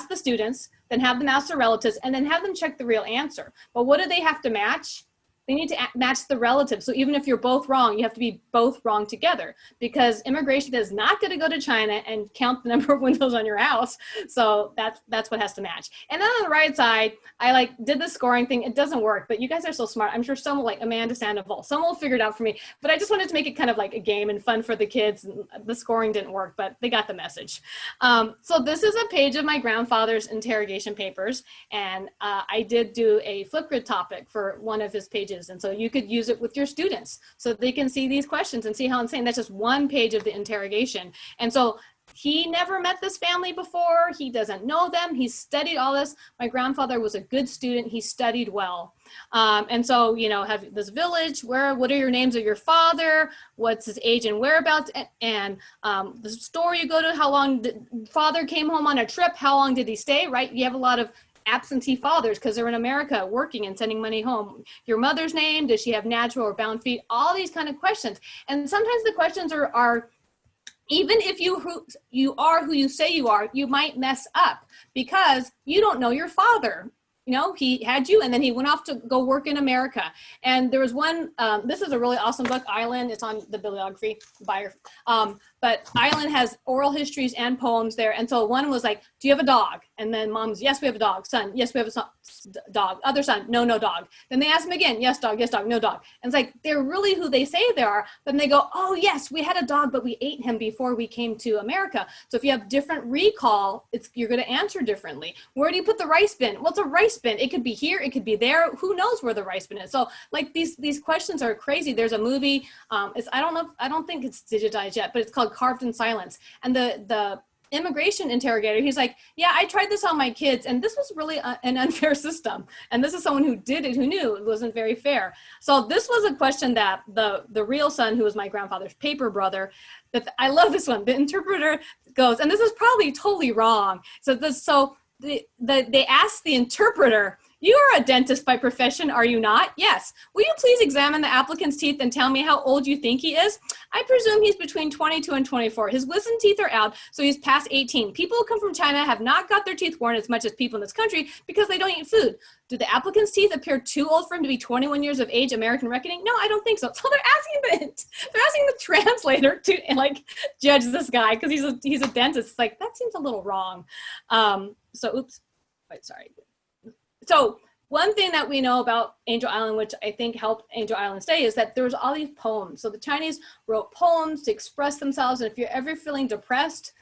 the students, then have them ask their relatives, and then have them check the real answer. But what do they have to match? They need to match the relatives. So even if you're both wrong, you have to be both wrong together, because immigration is not going to go to China and count the number of windows on your house. So that's what has to match. And then on the right side, I like did the scoring thing. It doesn't work, but you guys are so smart. I'm sure someone like Amanda Sandoval, someone will figure it out for me. But I just wanted to make it kind of like a game and fun for the kids. The scoring didn't work, but they got the message. So this is a page of my grandfather's interrogation papers. And I did do a Flipgrid topic for one of his pages. And so you could use it with your students so they can see these questions and see how insane. That's just one page of the interrogation. And so he never met this family before. He doesn't know them. He studied all this. My grandfather was a good student. He studied well. And so, you know, have this village, what are your names of your father? What's his age and whereabouts? And the store you go to, how long did father came home on a trip? How long did he stay, right? You have a lot of absentee fathers because they're in America working and sending money home. Your mother's name, does she have natural or bound feet? All these kind of questions. And sometimes the questions are even if you are who you say you are, you might mess up because you don't know your father. You know, he had you and then he went off to go work in America. And there was one, this is a really awesome book, Island. It's on the bibliography buyer. But Island has oral histories and poems there. And so one was like, do you have a dog? And then mom's, yes, we have a dog. Son, yes, we have a dog. Other son, no, no dog. Then they ask him again, yes, dog, no dog. And it's like, they're really who they say they are. But then they go, oh, yes, we had a dog, but we ate him before we came to America. So if you have different recall, you're going to answer differently. Where do you put the rice bin? Well, it's a rice bin. It could be here. It could be there. Who knows where the rice bin is? So like these questions are crazy. There's a movie. I don't think it's digitized yet, but it's called Carved in Silence. And the immigration interrogator, he's like, yeah, I tried this on my kids and this was really an unfair system. And this is someone who did it, who knew it wasn't very fair. So this was a question that the real son, who was my grandfather's paper brother, I love this one. The interpreter goes, and this is probably totally wrong. So they asked the interpreter, you are a dentist by profession, are you not? Yes. Will you please examine the applicant's teeth and tell me how old you think he is? I presume he's between 22 and 24. His wisdom teeth are out, so he's past 18. People who come from China have not got their teeth worn as much as people in this country because they don't eat food. Do the applicant's teeth appear too old for him to be 21 years of age, American reckoning? No, I don't think so. So they're asking the translator to like judge this guy because he's a dentist. It's like, that seems a little wrong. So one thing that we know about Angel Island, which I think helped Angel Island stay, is that there was all these poems. So the Chinese wrote poems to express themselves. And if you're ever feeling depressed,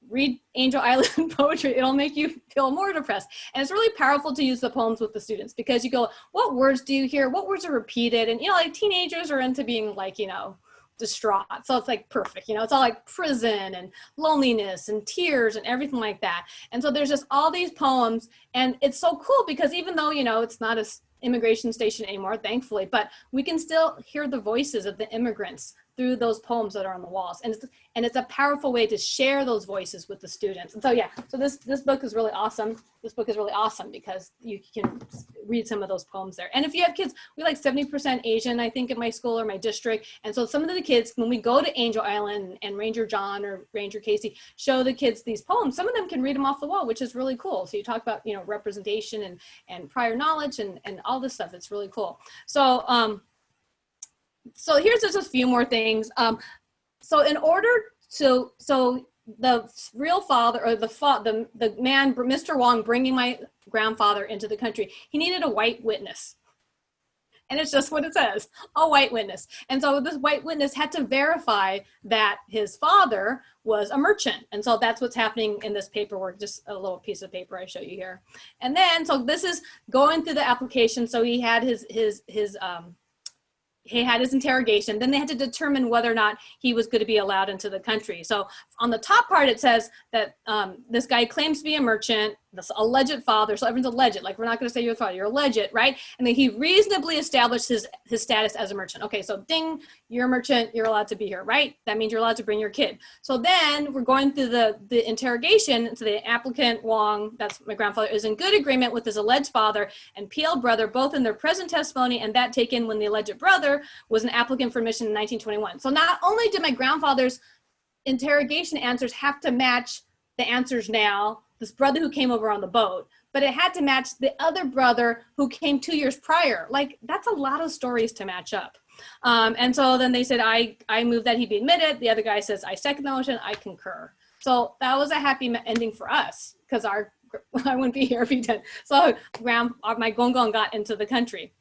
read Angel Island poetry. It'll make you feel more depressed. And it's really powerful to use the poems with the students because you go, what words do you hear? What words are repeated? And, you know, like teenagers are into being like, you know, distraught. So it's like perfect, you know, it's all like prison and loneliness and tears and everything like that. And so there's just all these poems, and it's so cool because even though, you know, it's not a immigration station anymore, thankfully, but we can still hear the voices of the immigrants through those poems that are on the walls. And it's a powerful way to share those voices with the students. And so, yeah, so this book is really awesome. This book is really awesome because you can read some of those poems there. And if you have kids, we like 70% Asian, I think, at my school or my district. And so some of the kids, when we go to Angel Island and Ranger John or Ranger Casey show the kids these poems, some of them can read them off the wall, which is really cool. So you talk about, you know, representation and prior knowledge and all this stuff. It's really cool. So, so here's just a few more things. So in order to, so the real father, or the man, Mr. Wong, bringing my grandfather into the country, he needed a white witness. And it's just what it says, a white witness. And so this white witness had to verify that his father was a merchant. And so that's what's happening in this paperwork, just a little piece of paper I show you here. And then, so this is going through the application. So he had he had his interrogation. Then they had to determine whether or not he was going to be allowed into the country. So on the top part, it says that this guy claims to be a merchant, this alleged father. So everyone's alleged, like we're not going to say you're the father, you're alleged, right? And then he reasonably established his status as a merchant. Okay, so ding, you're a merchant, you're allowed to be here, right? That means you're allowed to bring your kid. So then we're going through the interrogation. So the applicant, Wong, that's my grandfather, is in good agreement with his alleged father and PL brother, both in their present testimony and that taken when the alleged brother was an applicant for admission in 1921. So not only did my grandfather's interrogation answers have to match the answers now, this brother who came over on the boat, but it had to match the other brother who came 2 years prior. Like, that's a lot of stories to match up. And so then they said, I move that he be admitted. The other guy says, I second the motion, I concur. So that was a happy ending for us, because I wouldn't be here if he didn't. So my gongong got into the country.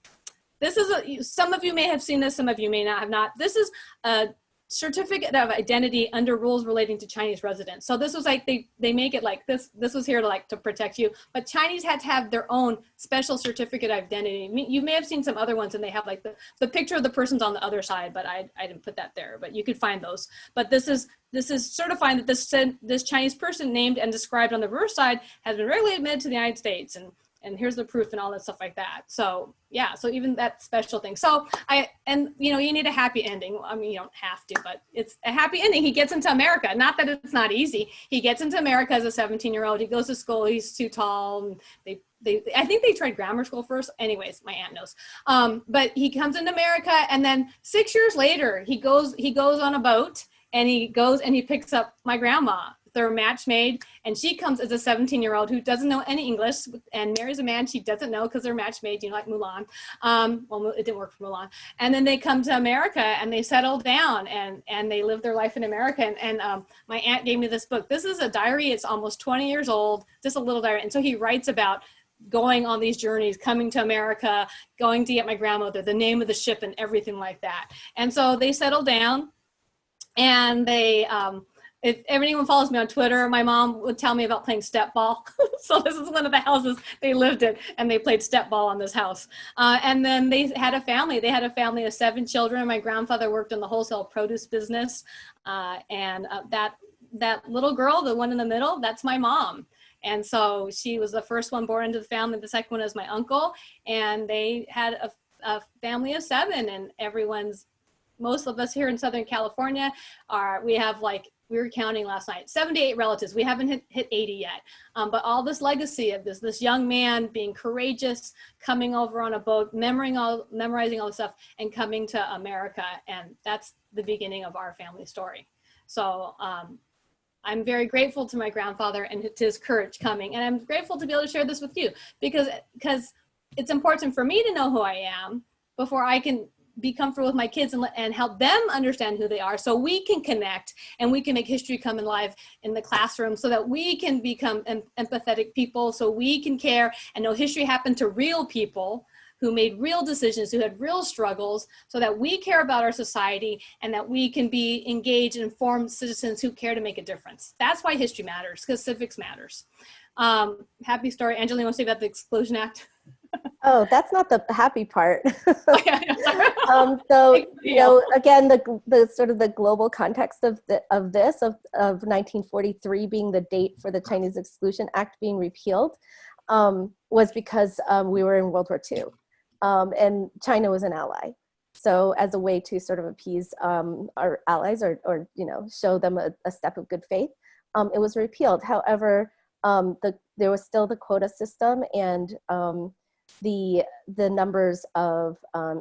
This is, some of you may have seen this, some of you may not have not. This is a certificate of identity under rules relating to Chinese residents. So this was like, they make it like this was here to protect you, but Chinese had to have their own special certificate of identity. You may have seen some other ones and they have like the picture of the person's on the other side, but I didn't put that there, but you could find those. But this is certifying that this Chinese person named and described on the reverse side has been regularly admitted to the United States, and here's the proof and all that stuff like that. So yeah, so even that special thing. So you need a happy ending. I mean, you don't have to, but it's a happy ending. He gets into America. Not that it's not easy. He gets into America as a 17-year-old. He goes to school. He's too tall. And I think they tried grammar school first. Anyways, my aunt knows. But he comes into America, and then 6 years later, he goes on a boat, and he goes and he picks up my grandma. They're match made, and she comes as a 17-year-old who doesn't know any English and marries a man she doesn't know because they're match made, like Mulan. Well, it didn't work for Mulan. And then they come to America and they settle down and they live their life in America. And my aunt gave me this book. This is a diary. It's almost 20 years old, just a little diary. And so he writes about going on these journeys, coming to America, going to get my grandmother, the name of the ship and everything like that. And so they settle down, and they, if anyone follows me on Twitter, my mom would tell me about playing step ball. So this is one of the houses they lived in, and they played step ball on this house. And then they had a family. They had a family of 7 children. My grandfather worked in the wholesale produce business. That little girl, the one in the middle, that's my mom. And so she was the first one born into the family. The second one is my uncle. And they had a family of 7, and most of us here in Southern California we were counting last night, 78 relatives. We haven't hit 80 yet. But all this legacy of this young man being courageous, coming over on a boat, memorizing all the stuff, and coming to America. And that's the beginning of our family story. So I'm very grateful to my grandfather and to his courage coming. And I'm grateful to be able to share this with you because it's important for me to know who I am before I can be comfortable with my kids and help them understand who they are, so we can connect and we can make history come alive in the classroom, so that we can become empathetic people, so we can care and know history happened to real people who made real decisions, who had real struggles, so that we care about our society and that we can be engaged and informed citizens who care to make a difference. That's why history matters, because civics matters. Happy story. Angelina, want to say about the Exclusion Act? Oh, that's not the happy part. Okay, So, again, the sort of the global context of 1943 being the date for the Chinese Exclusion Act being repealed was because we were in World War II, and China was an ally. So as a way to sort of appease our allies or show them a step of good faith, it was repealed. However, there was still the quota system, and the numbers of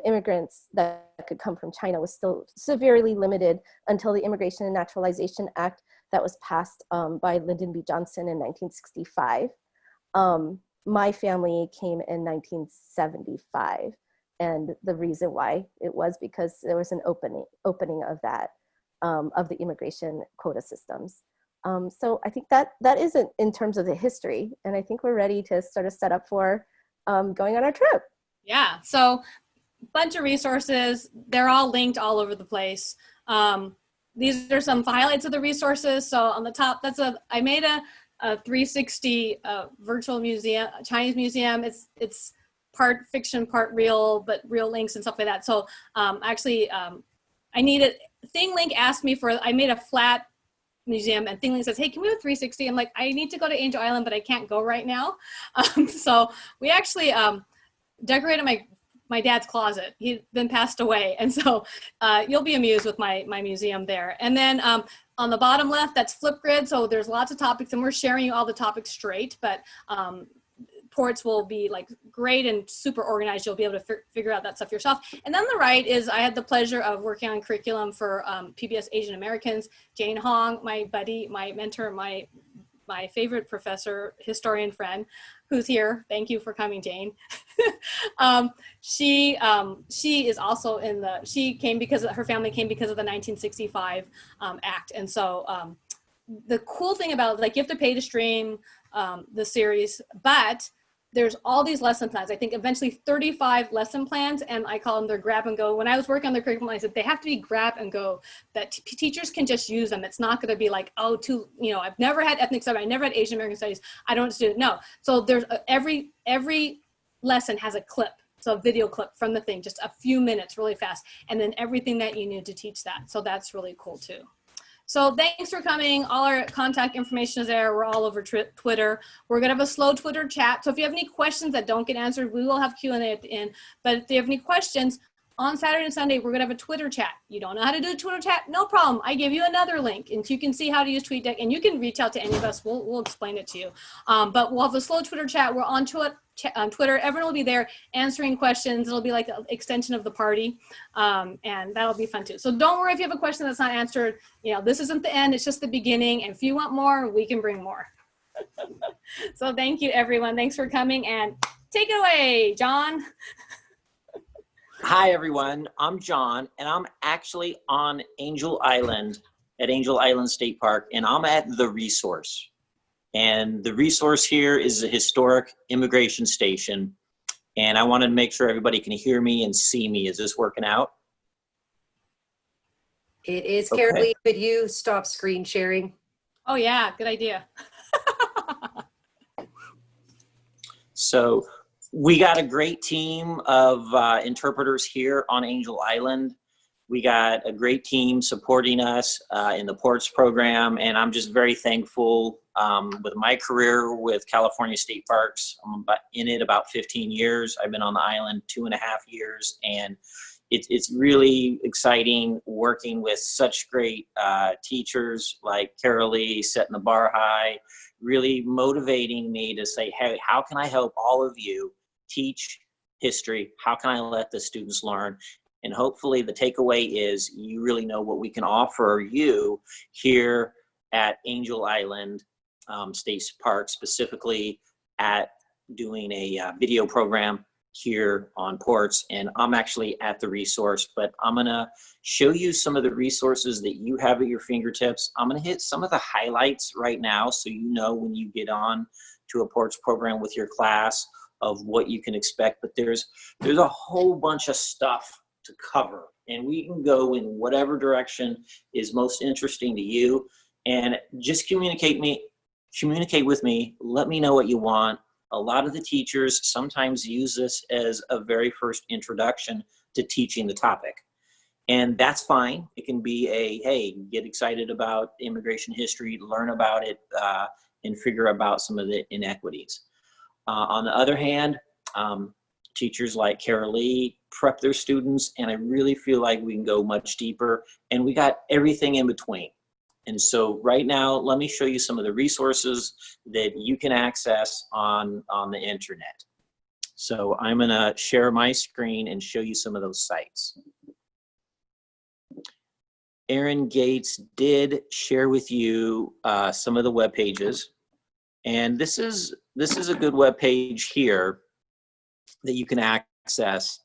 immigrants that could come from China was still severely limited until the Immigration and Naturalization Act that was passed by Lyndon B. Johnson in 1965. My family came in 1975, and the reason why it was because there was an opening of that of the immigration quota systems. So I think that is it in terms of the history, and I think we're ready to sort of set up for going on our trip. Yeah, so bunch of resources. They're all linked all over the place. These are some highlights of the resources. So on the top, I made a 360 virtual museum, Chinese museum. It's part fiction, part real, but real links and stuff like that. So actually, I needed, ThingLink asked me I made a flat museum, and ThingLink says, hey, can we have 360? I'm like, I need to go to Angel Island, but I can't go right now. So we actually decorated my dad's closet. He'd been passed away. And so you'll be amused with my museum there. And then on the bottom left, that's Flipgrid. So there's lots of topics, and we're sharing you all the topics straight, but ports will be like great and super organized. You'll be able to figure out that stuff yourself. And then on the right is, I had the pleasure of working on curriculum for PBS Asian Americans. Jane Hong, my buddy, my mentor, my favorite professor, historian friend, who's here. Thank you for coming, Jane. She is also she came because her family came because of the 1965 Act. And so the cool thing about, like, you have to pay to stream the series, but there's all these lesson plans. I think eventually 35 lesson plans, and I call them their grab and go. When I was working on the curriculum, I said they have to be grab and go, that teachers can just use them. It's not going to be like, oh, I've never had ethnic studies, I never had Asian American studies, I don't do it. No. So there's every lesson has a clip. So a video clip from the thing, just a few minutes, really fast, and then everything that you need to teach that. So that's really cool too. So thanks for coming. All our contact information is there. We're all over Twitter. We're gonna have a slow Twitter chat. So if you have any questions that don't get answered, we will have Q&A at the end. But if you have any questions, on Saturday and Sunday, we're gonna have a Twitter chat. You don't know how to do a Twitter chat? No problem. I give you another link, and you can see how to use TweetDeck, and you can reach out to any of us. We'll explain it to you. But we'll have a slow Twitter chat. We're on Twitter. Everyone will be there answering questions. It'll be like an extension of the party, and that'll be fun too. So don't worry if you have a question that's not answered. This isn't the end. It's just the beginning. And if you want more, we can bring more. So thank you, everyone. Thanks for coming, and take it away, John. Hi, everyone. I'm John, and I'm actually on Angel Island at Angel Island State Park, and I'm at the resource. And the resource here is a historic immigration station. And I wanted to make sure everybody can hear me and see me. Is this working out? It is. Okay. Carolee, could you stop screen sharing? Oh yeah, good idea. So we got a great team of interpreters here on Angel Island. We got a great team supporting us in the ports program, and I'm just very thankful with my career with California State Parks. I'm in it about 15 years. I've been on the island 2.5 years, and it's really exciting working with such great teachers like Carolee, setting the bar high, really motivating me to say, hey, how can I help all of you teach history? How can I let the students learn? And hopefully the takeaway is you really know what we can offer you here at Angel Island State Park, specifically at doing a video program here on ports. And I'm actually at the resource, but I'm gonna show you some of the resources that you have at your fingertips. I'm gonna hit some of the highlights right now so you know when you get on to a ports program with your class of what you can expect. But there's a whole bunch of stuff to cover, and we can go in whatever direction is most interesting to you. And just communicate with me. Let me know what you want. A lot of the teachers sometimes use this as a very first introduction to teaching the topic. And that's fine. It can be hey, get excited about immigration history, learn about it, and figure about some of the inequities. On the other hand, teachers like Carol Lee prep their students, and I really feel like we can go much deeper, and we got everything in between. And so right now, let me show you some of the resources that you can access on the internet. So I'm gonna share my screen and show you some of those sites. Aaron Gates did share with you some of the web pages, and this is a good web page here that you can access,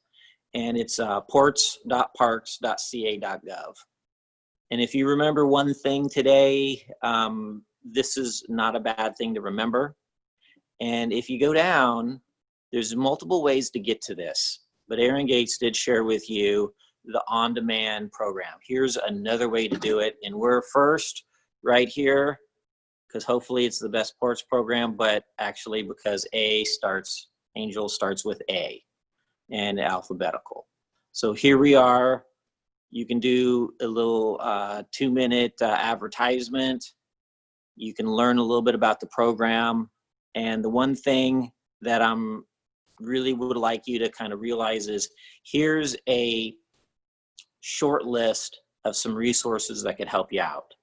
and it's ports.parks.ca.gov. And if you remember one thing today, this is not a bad thing to remember. And if you go down, there's multiple ways to get to this, but Aaron Gates did share with you the on-demand program. Here's another way to do it, and we're first right here because hopefully it's the best ports program, but actually because Angel starts with A and alphabetical. So here we are. You can do a little 2-minute advertisement. You can learn a little bit about the program. And the one thing that I'm really would like you to kind of realize is here's a short list of some resources that could help you out.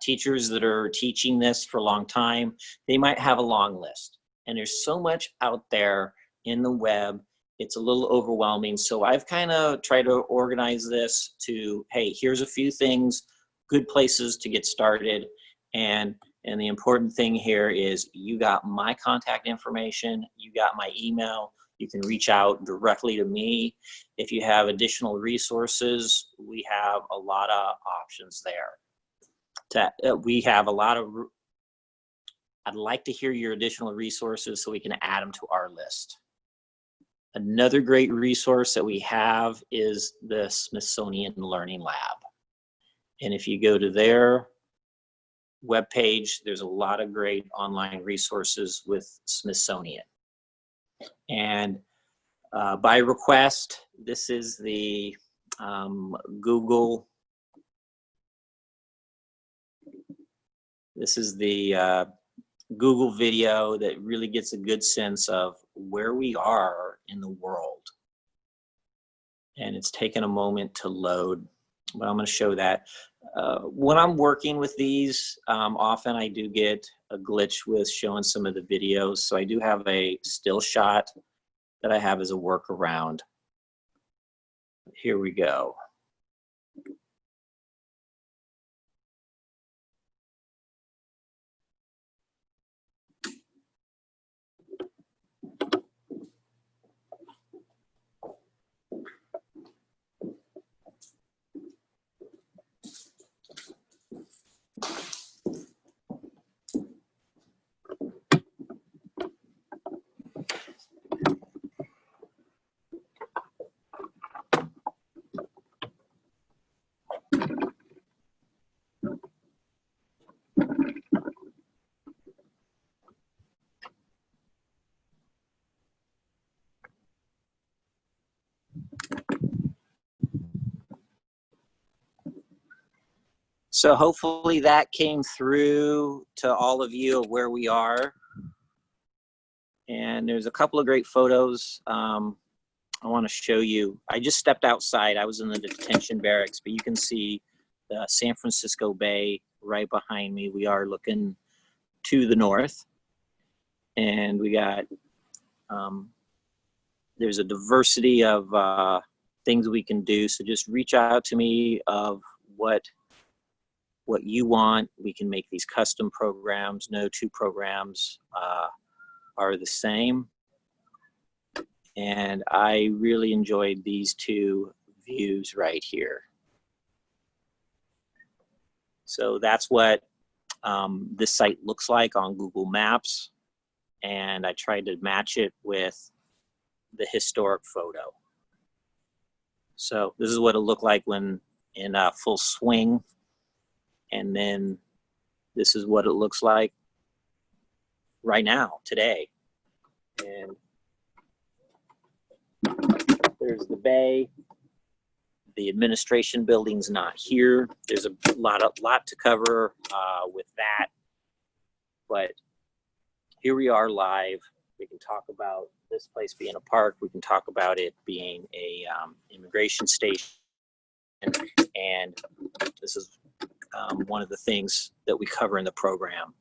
Teachers that are teaching this for a long time, they might have a long list. And there's so much out there in the web, it's a little overwhelming. So I've kind of tried to organize this to, hey, here's a few things, good places to get started. And the important thing here is you got my contact information, you got my email, you can reach out directly to me. If you have additional resources, we have a lot of options there. We have a lot of, I'd like to hear your additional resources so we can add them to our list. Another great resource that we have is the Smithsonian Learning Lab. And if you go to their webpage, there's a lot of great online resources with Smithsonian. And by request, this is the Google. This is the Google video that really gets a good sense of where we are in the world. And it's taken a moment to load, but I'm going to show that. When I'm working with these, often I do get a glitch with showing some of the videos. So I do have a still shot that I have as a workaround. Here we go. So hopefully that came through to all of you of where we are. And there's a couple of great photos I want to show you. I just stepped outside. I was in the detention barracks, but you can see the San Francisco Bay right behind me. We are looking to the north. And we got, there's a diversity of things we can do. So just reach out to me of what you want. We can make these custom programs. No two programs are the same. And I really enjoyed these two views right here. So that's what this site looks like on Google Maps. And I tried to match it with the historic photo. So this is what it looked like when in full swing. And then this is what it looks like right now, today. And there's the bay. The administration building's not here. There's a lot to cover with that. But here we are live. We can talk about this place being a park. We can talk about it being a immigration station. And this is one of the things that we cover in the program.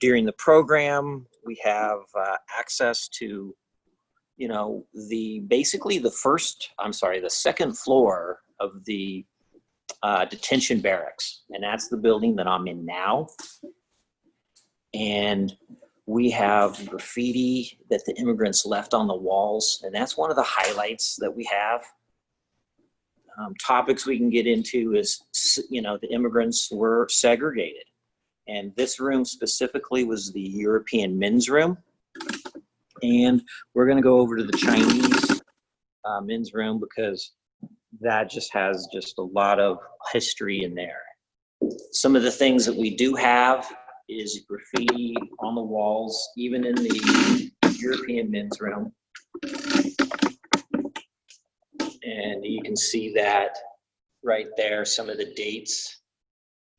During the program, we have access to, you know, basically the second floor of the detention barracks. And that's the building that I'm in now. And we have graffiti that the immigrants left on the walls. And that's one of the highlights that we have. Topics we can get into is, you know, the immigrants were segregated. And this room specifically was the European men's room. And we're going to go over to the Chinese men's room because that just has just a lot of history in there. Some of the things that we do have is graffiti on the walls, even in the European men's room. And you can see that right there, some of the dates.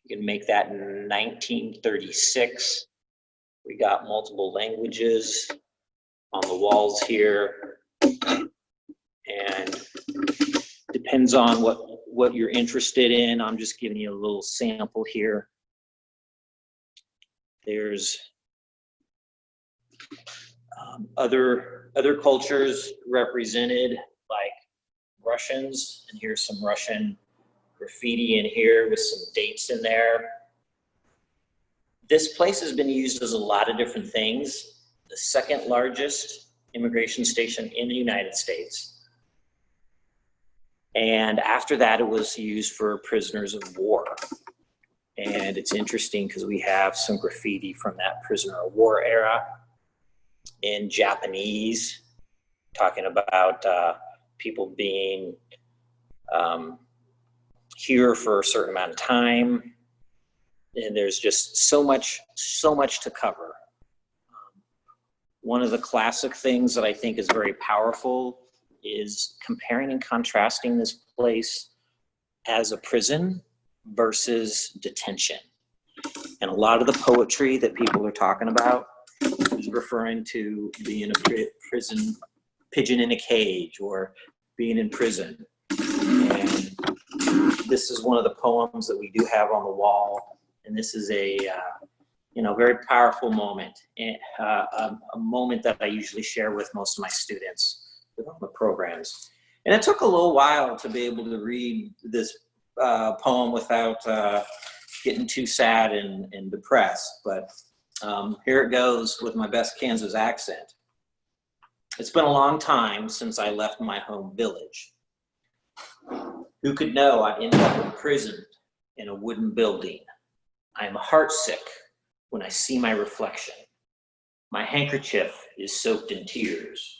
You can make that in 1936. We got multiple languages on the walls here. And depends on what you're interested in. I'm just giving you a little sample here. There's other cultures represented, like Russians, and here's some Russian graffiti in here with some dates in there. This place has been used as a lot of different things. The second largest immigration station in the United States. And after that, it was used for prisoners of war. And it's interesting because we have some graffiti from that prisoner of war era in Japanese, talking about people being here for a certain amount of time. And there's just so much to cover. One of the classic things that I think is very powerful is comparing and contrasting this place as a prison versus detention. And a lot of the poetry that people are talking about is referring to being a prison, pigeon in a cage, or being in prison. And this is one of the poems that we do have on the wall. And this is a very powerful moment, a moment that I usually share with most of my students with all the programs. And it took a little while to be able to read this poem without getting too sad and depressed, but here it goes with my best Kansas accent. It's been a long time since I left my home village. Who could know I'd end up imprisoned in a wooden building? I am heartsick when I see my reflection. My handkerchief is soaked in tears.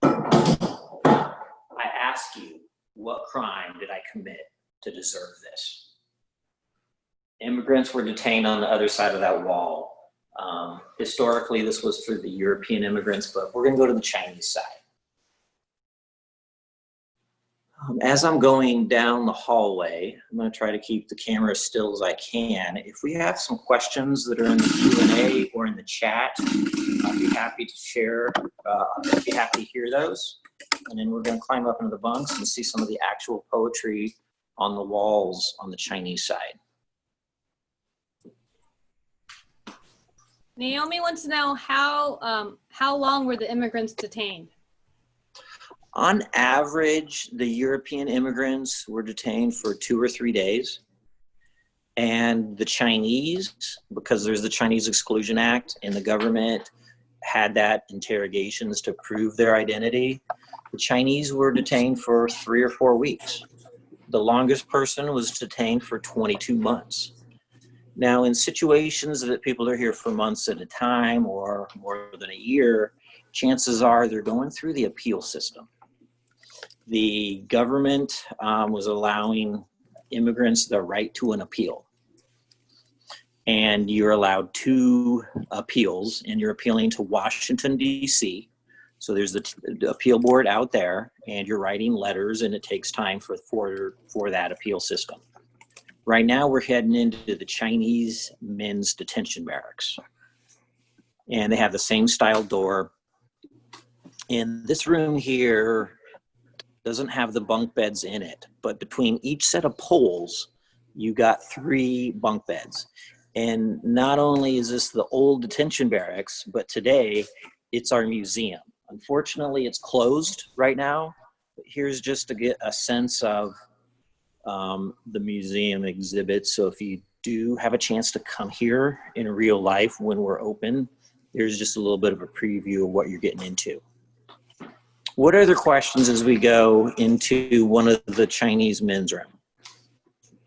I ask you, what crime did I commit to deserve this? Immigrants were detained on the other side of that wall. Historically, this was for the European immigrants, but we're going to go to the Chinese side. As I'm going down the hallway, I'm going to try to keep the camera as still as I can. If we have some questions that are in the Q&A or in the chat, I'd be happy to share. I'd be happy to hear those. And then we're going to climb up into the bunks and see some of the actual poetry on the walls on the Chinese side. Naomi wants to know how long were the immigrants detained? On average, the European immigrants were detained for 2 or 3 days. And the Chinese, because there's the Chinese Exclusion Act and the government had that interrogations to prove their identity, the Chinese were detained for 3 or 4 weeks. The longest person was detained for 22 months. Now, in situations that people are here for months at a time or more than a year, chances are they're going through the appeal system. The government was allowing immigrants the right to an appeal. And you're allowed 2 appeals, and you're appealing to Washington, D.C. So there's the appeal board out there, and you're writing letters, and it takes time for that appeal system. Right now we're heading into the Chinese men's detention barracks. And they have the same style door. And this room here doesn't have the bunk beds in it, but between each set of poles, you got 3 bunk beds. And not only is this the old detention barracks, but today it's our museum. Unfortunately, it's closed right now. But here's just to get a sense of the museum exhibit. So if you do have a chance to come here in real life when we're open, there's just a little bit of a preview of what you're getting into. What other questions as we go into one of the Chinese men's room?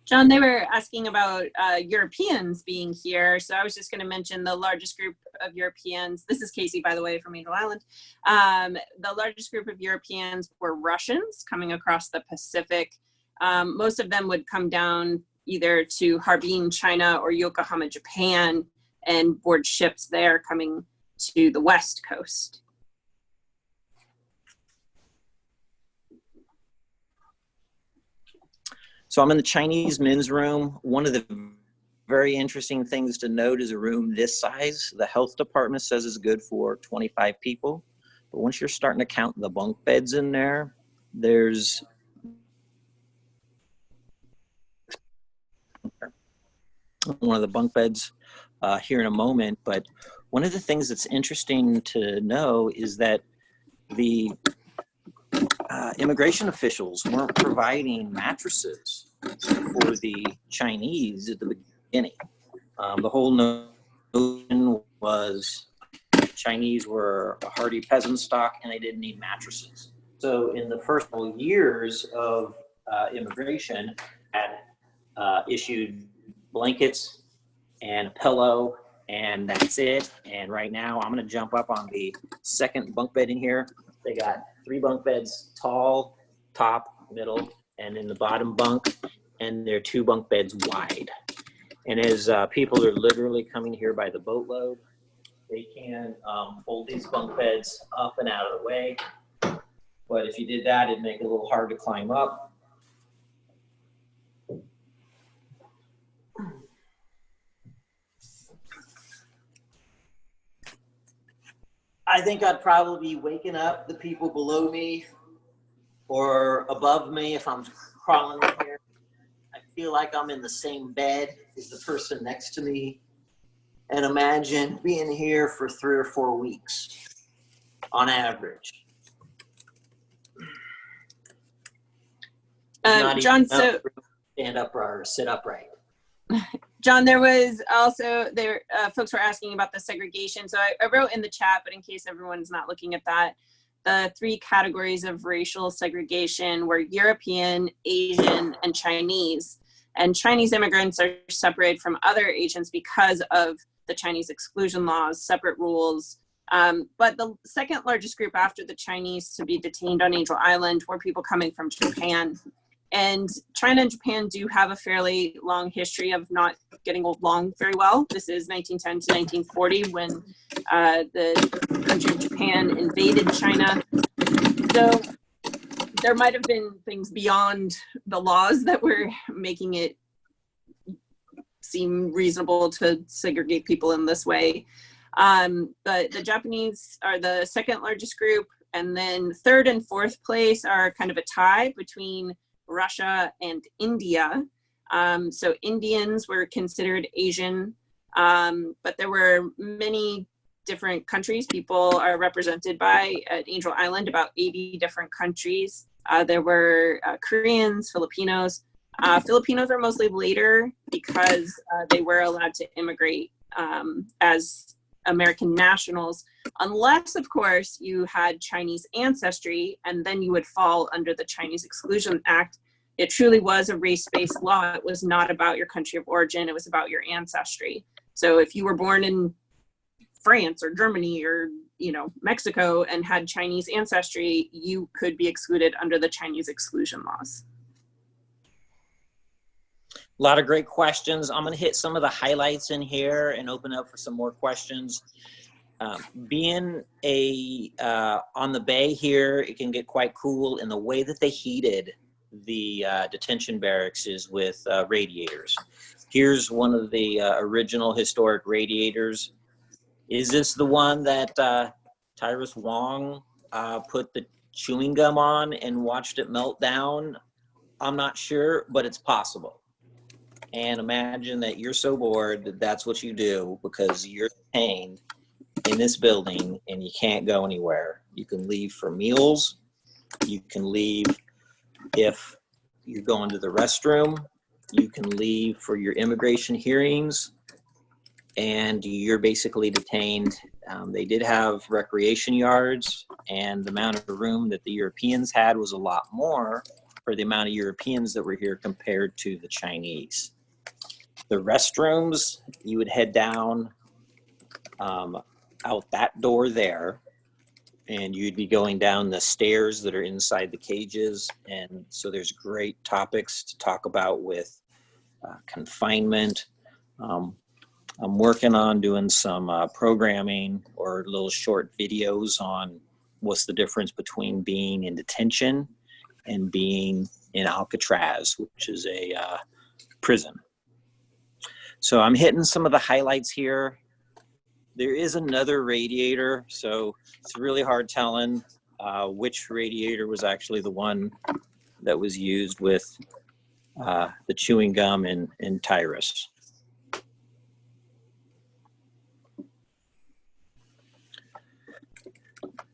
John, they were asking about Europeans being here. So I was just going to mention the largest group of Europeans. This is Casey, by the way, from Angel Island. The largest group of Europeans were Russians coming across the Pacific. Most of them would come down either to Harbin, China, or Yokohama, Japan, and board ships there coming to the West Coast. So I'm in the Chinese men's room. One of the very interesting things to note is a room this size, the health department says is good for 25 people. But once you're starting to count the bunk beds in there, there's one of the bunk beds here in a moment. But one of the things that's interesting to know is that the immigration officials weren't providing mattresses for the Chinese at the beginning. The whole notion was Chinese were a hardy peasant stock and they didn't need mattresses. So in the first years of immigration, had issued blankets and a pillow, and that's it. And right now, I'm going to jump up on the second bunk bed in here. They got 3 bunk beds, tall, top, middle, and in the bottom bunk, and they're 2 bunk beds wide. And as people are literally coming here by the boatload, they can fold these bunk beds up and out of the way. But if you did that, it'd make it a little hard to climb up. I think I'd probably be waking up the people below me or above me if I'm crawling in here. I feel like I'm in the same bed as the person next to me. And imagine being here for 3 or 4 weeks on average. John, so stand up or sit upright. John, there was also folks were asking about the segregation. So I wrote in the chat, but in case everyone's not looking at that, the 3 categories of racial segregation were European, Asian, and Chinese. And Chinese immigrants are separated from other Asians because of the Chinese exclusion laws, separate rules. But the second largest group after the Chinese to be detained on Angel Island were people coming from Japan. And China and Japan do have a fairly long history of not getting along very well. This is 1910 to 1940 when the country of Japan invaded China. So there might have been things beyond the laws that were making it seem reasonable to segregate people in this way. But the Japanese are the second largest group. And then 3rd and 4th place are kind of a tie between Russia and India. So Indians were considered Asian, but there were many different countries people are represented by at Angel Island, about 80 different countries. There were Koreans, Filipinos. Filipinos are mostly later because they were allowed to immigrate as American nationals, unless, of course, you had Chinese ancestry, and then you would fall under the Chinese Exclusion Act. It truly was a race-based law. It was not about your country of origin. It was about your ancestry. So if you were born in France or Germany or, Mexico and had Chinese ancestry, you could be excluded under the Chinese exclusion laws. A lot of great questions. I'm going to hit some of the highlights in here and open up for some more questions. Being on the bay here, it can get quite cool, and the way that they heated the detention barracks is with radiators. Here's one of the original historic radiators. Is this the one that Tyrus Wong put the chewing gum on and watched it melt down? I'm not sure, but it's possible. And imagine that you're so bored that that's what you do because you're detained in this building and you can't go anywhere. You can leave for meals. You can leave if you're going to the restroom. You can leave for your immigration hearings, and you're basically detained. They did have recreation yards, and the amount of room that the Europeans had was a lot more for the amount of Europeans that were here compared to the Chinese. The restrooms, you would head down out that door there, and you'd be going down the stairs that are inside the cages. And so there's great topics to talk about with confinement. I'm working on doing some programming or little short videos on what's the difference between being in detention and being in Alcatraz, which is a prison. So I'm hitting some of the highlights here. There is another radiator, so it's really hard telling which radiator was actually the one that was used with the chewing gum in Tyrus.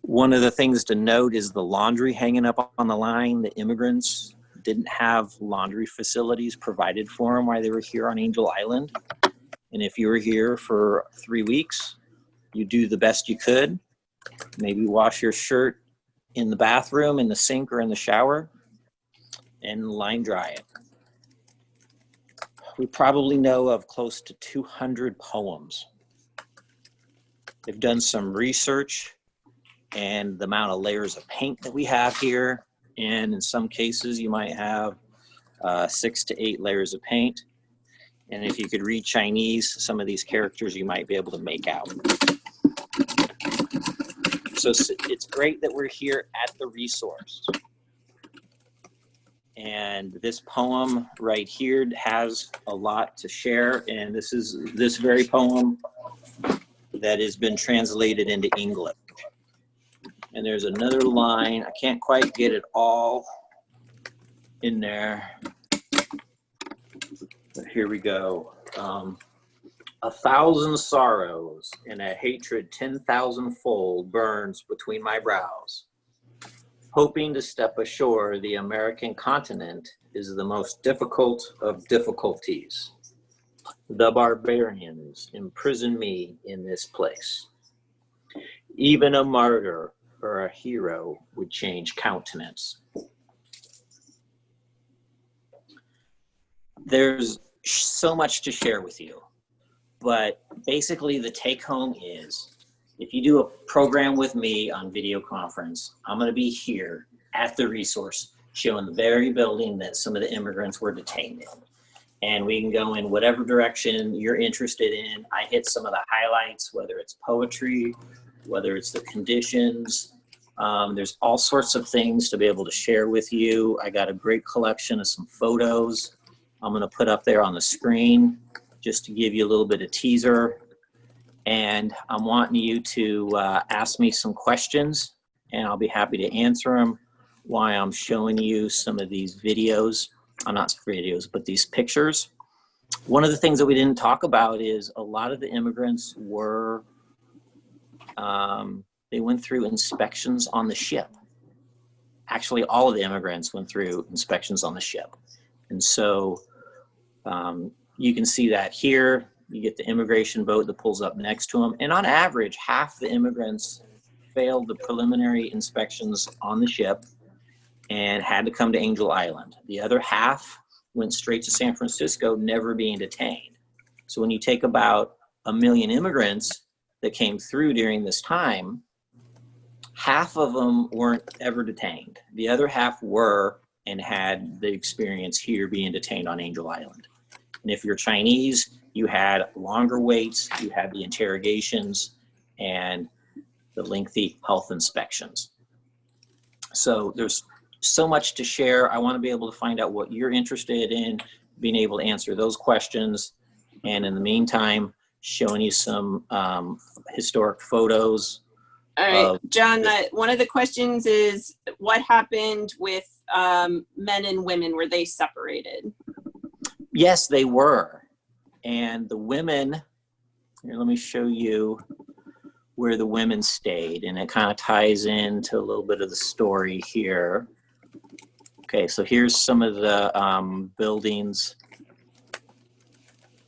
One of the things to note is the laundry hanging up on the line. The immigrants didn't have laundry facilities provided for them while they were here on Angel Island. And if you were here for 3 weeks, you do the best you could. Maybe wash your shirt in the bathroom, in the sink, or in the shower, and line dry it. We probably know of close to 200 poems. They've done some research and the amount of layers of paint that we have here. And in some cases, you might have 6 to 8 layers of paint. And if you could read Chinese, some of these characters you might be able to make out. So it's great that we're here at the resource. And this poem right here has a lot to share. And this is this very poem that has been translated into English. And there's another line, I can't quite get it all in there. But here we go. 1,000 sorrows and a hatred 10,000-fold burns between my brows. Hoping to step ashore the American continent is the most difficult of difficulties. The barbarians imprison me in this place. Even a martyr or a hero would change countenance. There's so much to share with you, but basically the take home is if you do a program with me on video conference, I'm going to be here at the resource showing the very building that some of the immigrants were detained in. And we can go in whatever direction you're interested in. I hit some of the highlights, whether it's poetry, whether it's the conditions. There's all sorts of things to be able to share with you. I got a great collection of some photos I'm going to put up there on the screen just to give you a little bit of teaser. And I'm wanting you to ask me some questions, and I'll be happy to answer them while I'm showing you some of these videos. Not videos, but these pictures. One of the things that we didn't talk about is a lot of the immigrants were, they went through inspections on the ship. Actually, all of the immigrants went through inspections on the ship. And so you can see that here. You get the immigration boat that pulls up next to them. And on average, half the immigrants failed the preliminary inspections on the ship and had to come to Angel Island. The other half went straight to San Francisco, never being detained. So when you take about 1 million immigrants that came through during this time, half of them weren't ever detained. The other half were and had the experience here being detained on Angel Island. And if you're Chinese, you had longer waits, you had the interrogations, and the lengthy health inspections. So there's so much to share. I want to be able to find out what you're interested in, being able to answer those questions. And in the meantime, showing you some historic photos. All right, John, one of the questions is what happened with men and women? Were they separated? Yes, they were. And the women, here, let me show you where the women stayed. And it kind of ties into a little bit of the story here. Okay, so here's some of the buildings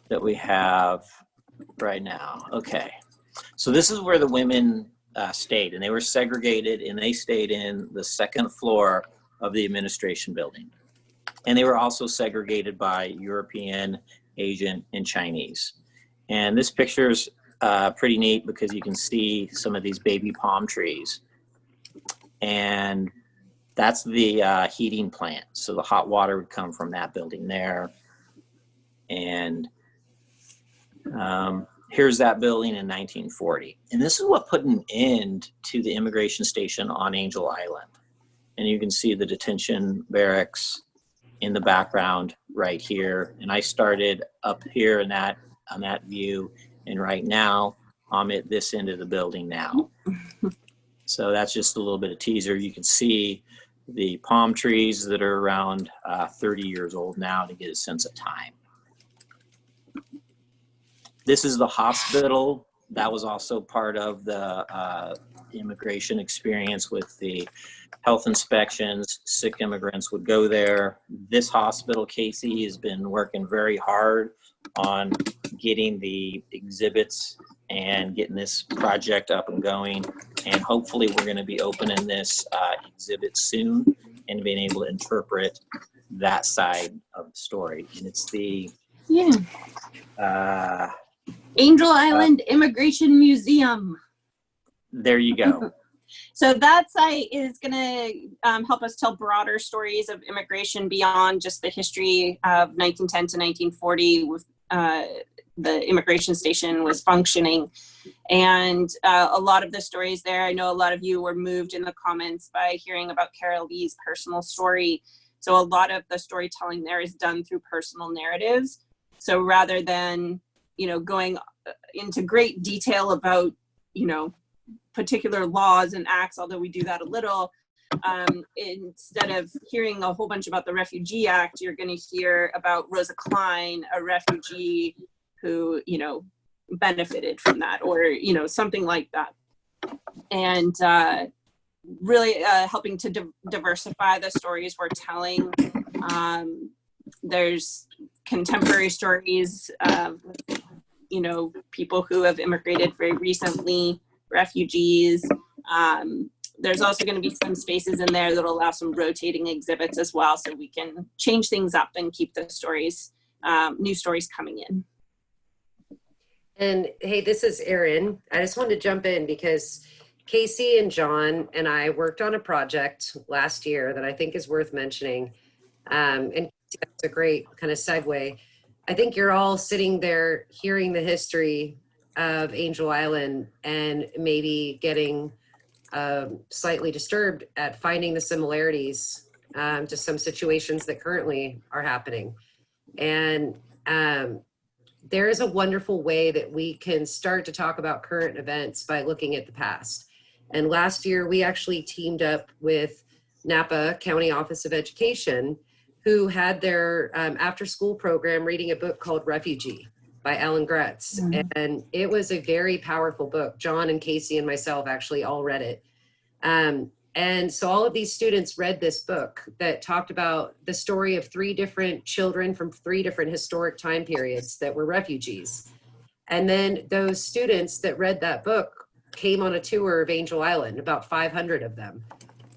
that we have right now. Okay, so this is where the women stayed, and they were segregated, and they stayed in the second floor of the administration building. And they were also segregated by European, Asian, and Chinese. And this picture is pretty neat because you can see some of these baby palm trees. And that's the heating plant. So the hot water would come from that building there. And here's that building in 1940. And this is what put an end to the immigration station on Angel Island. And you can see the detention barracks in the background right here. And I started up here in on that view. And right now, I'm at this end of the building now. So that's just a little bit of teaser. You can see the palm trees that are around 30 years old now to get a sense of time. This is the hospital. That was also part of the immigration experience with the health inspections. Sick immigrants would go there. This hospital, Casey, has been working very hard on getting the exhibits and getting this project up and going. And hopefully we're going to be opening this exhibit soon and being able to interpret that side of the story. And it's the Angel Island Immigration Museum. There you go. So that site is going to help us tell broader stories of immigration beyond just the history of 1910 to 1940 with the immigration station was functioning. And a lot of the stories there, I know a lot of you were moved in the comments by hearing about Carol Lee's personal story. So a lot of the storytelling there is done through personal narratives. So rather than, going into great detail about, particular laws and acts, although we do that a little, instead of hearing a whole bunch about the Refugee Act, you're going to hear about Rosa Klein, a refugee who, benefited from that, or, something like that. And really helping to diversify the stories we're telling. There's contemporary stories of, people who have immigrated very recently, refugees. There's also going to be some spaces in there that'll allow some rotating exhibits as well, so we can change things up and keep the stories, new stories coming in. And hey, this is Erin. I just wanted to jump in because Casey and John and I worked on a project last year that I think is worth mentioning. And that's a great kind of segue. I think you're all sitting there hearing the history of Angel Island and maybe getting slightly disturbed at finding the similarities to some situations that currently are happening. And there is a wonderful way that we can start to talk about current events by looking at the past. And last year, we actually teamed up with Napa County Office of Education, who had their after-school program reading a book called Refugee by Ellen Gretz. Mm-hmm. And it was a very powerful book. John and Casey and myself actually all read it. And so all of these students read this book that talked about the story of 3 different children from 3 different historic time periods that were refugees. And then those students that read that book came on a tour of Angel Island, about 500 of them.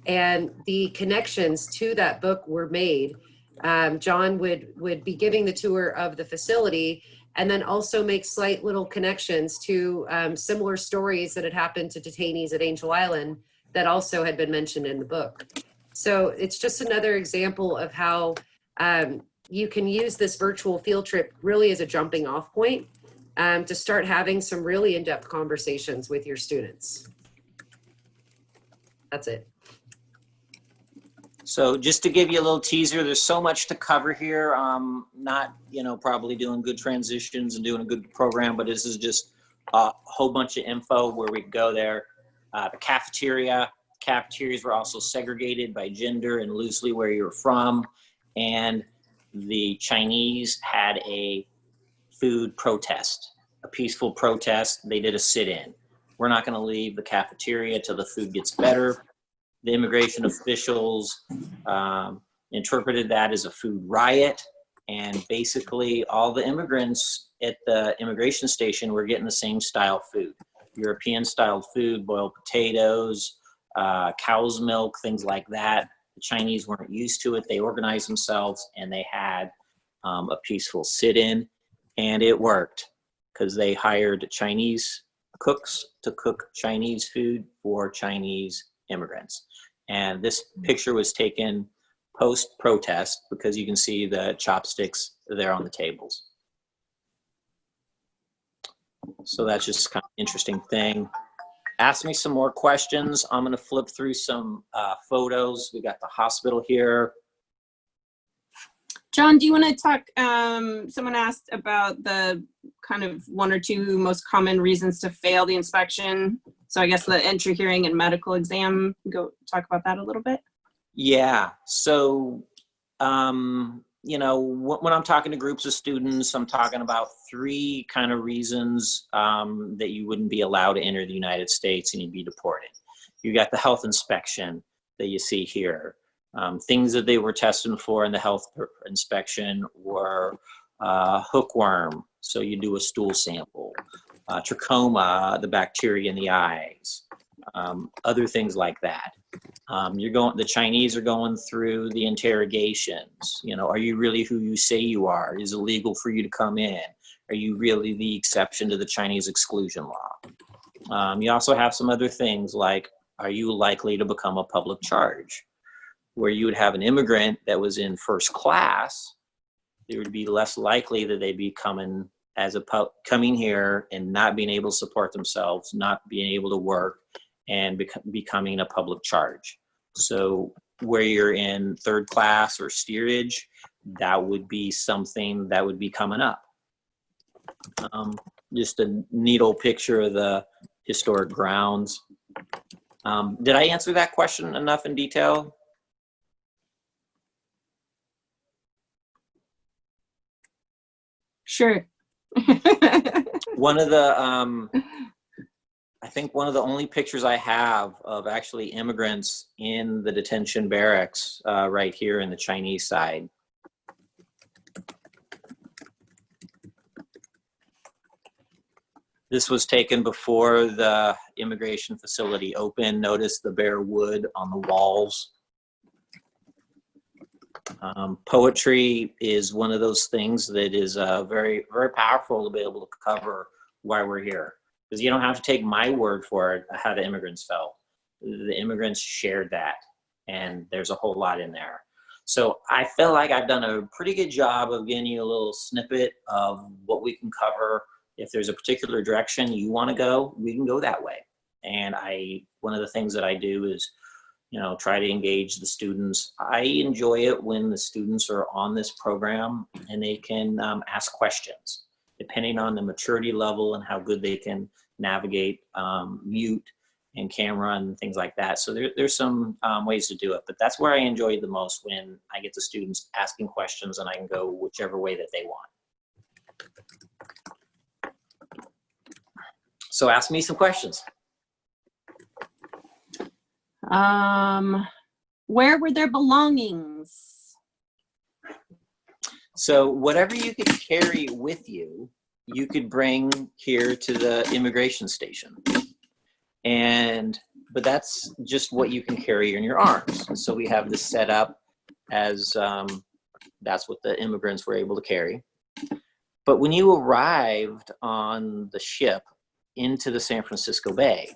And the connections to that book were made. John would be giving the tour of the facility and then also make slight little connections to similar stories that had happened to detainees at Angel Island that also had been mentioned in the book. So it's just another example of how you can use this virtual field trip really as a jumping off point to start having some really in-depth conversations with your students. That's it. So just to give you a little teaser, there's so much to cover here. Not, probably doing good transitions and doing a good program, but this is just a whole bunch of info where we go there. The cafeterias were also segregated by gender and loosely where you're from. And the Chinese had a food protest, a peaceful protest. They did a sit-in. We're not going to leave the cafeteria till the food gets better. The immigration officials interpreted that as a food riot, and basically all the immigrants at the immigration station were getting the same style food. European style food, boiled potatoes, cow's milk, things like that. The Chinese weren't used to it. They organized themselves and they had a peaceful sit-in, and it worked because they hired Chinese cooks to cook Chinese food for Chinese immigrants. And this picture was taken post-protest because you can see the chopsticks there on the tables. So that's just kind of an interesting thing. Ask me some more questions. I'm going to flip through some photos. We got the hospital here. John, do you want to talk, someone asked about the kind of 1 or 2 most common reasons to fail the inspection. So I guess the entry, hearing, and medical exam, go talk about that a little bit. Yeah, so, when I'm talking to groups of students, I'm talking about 3 kind of reasons that you wouldn't be allowed to enter the United States and you'd be deported. You got the health inspection that you see here. Things that they were testing for in the health inspection were hookworm, so you do a stool sample, trachoma, the bacteria in the eyes, other things like that. The Chinese are going through the interrogations. Are you really who you say you are? Is it legal for you to come in? Are you really the exception to the Chinese Exclusion Law? You also have some other things like, are you likely to become a public charge? Where you would have an immigrant that was in first class, it would be less likely that they'd be coming here and not being able to support themselves, not being able to work, and becoming a public charge. So where you're in third class or steerage, that would be something that would be coming up. Just a neat old picture of the historic grounds. Did I answer that question enough in detail? Sure. One of the, I think one of the only pictures I have of actually immigrants in the detention barracks right here in the Chinese side. This was taken before the immigration facility opened. Notice the bare wood on the walls. Poetry is one of those things that is very, very powerful to be able to cover why we're here. Because you don't have to take my word for it, how the immigrants felt. The immigrants shared that, and there's a whole lot in there. So I feel like I've done a pretty good job of giving you a little snippet of what we can cover. If there's a particular direction you want to go, we can go that way. And one of the things that I do is, try to engage the students. I enjoy it when the students are on this program and they can ask questions, depending on the maturity level and how good they can navigate mute and camera and things like that. So there's some ways to do it, but that's where I enjoy it the most, when I get the students asking questions and I can go whichever way that they want. So ask me some questions. Where were their belongings? So whatever you could carry with you, you could bring here to the immigration station. But that's just what you can carry in your arms. So we have this set up as that's what the immigrants were able to carry. But when you arrived on the ship into the San Francisco Bay,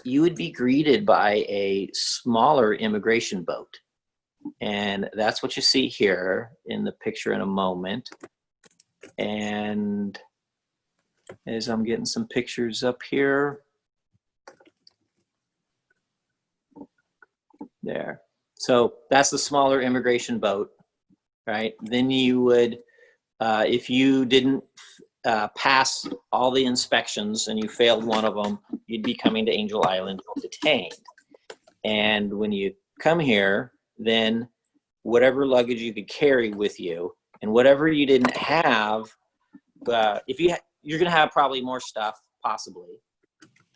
you would be greeted by a smaller immigration boat. And that's what you see here in the picture in a moment. And as I'm getting some pictures up here, there. So that's the smaller immigration boat, right? Then you would, if you didn't pass all the inspections and you failed one of them, you'd be coming to Angel Island detained. And when you come here, then whatever luggage you could carry with you and whatever you didn't have, if you're going to have probably more stuff possibly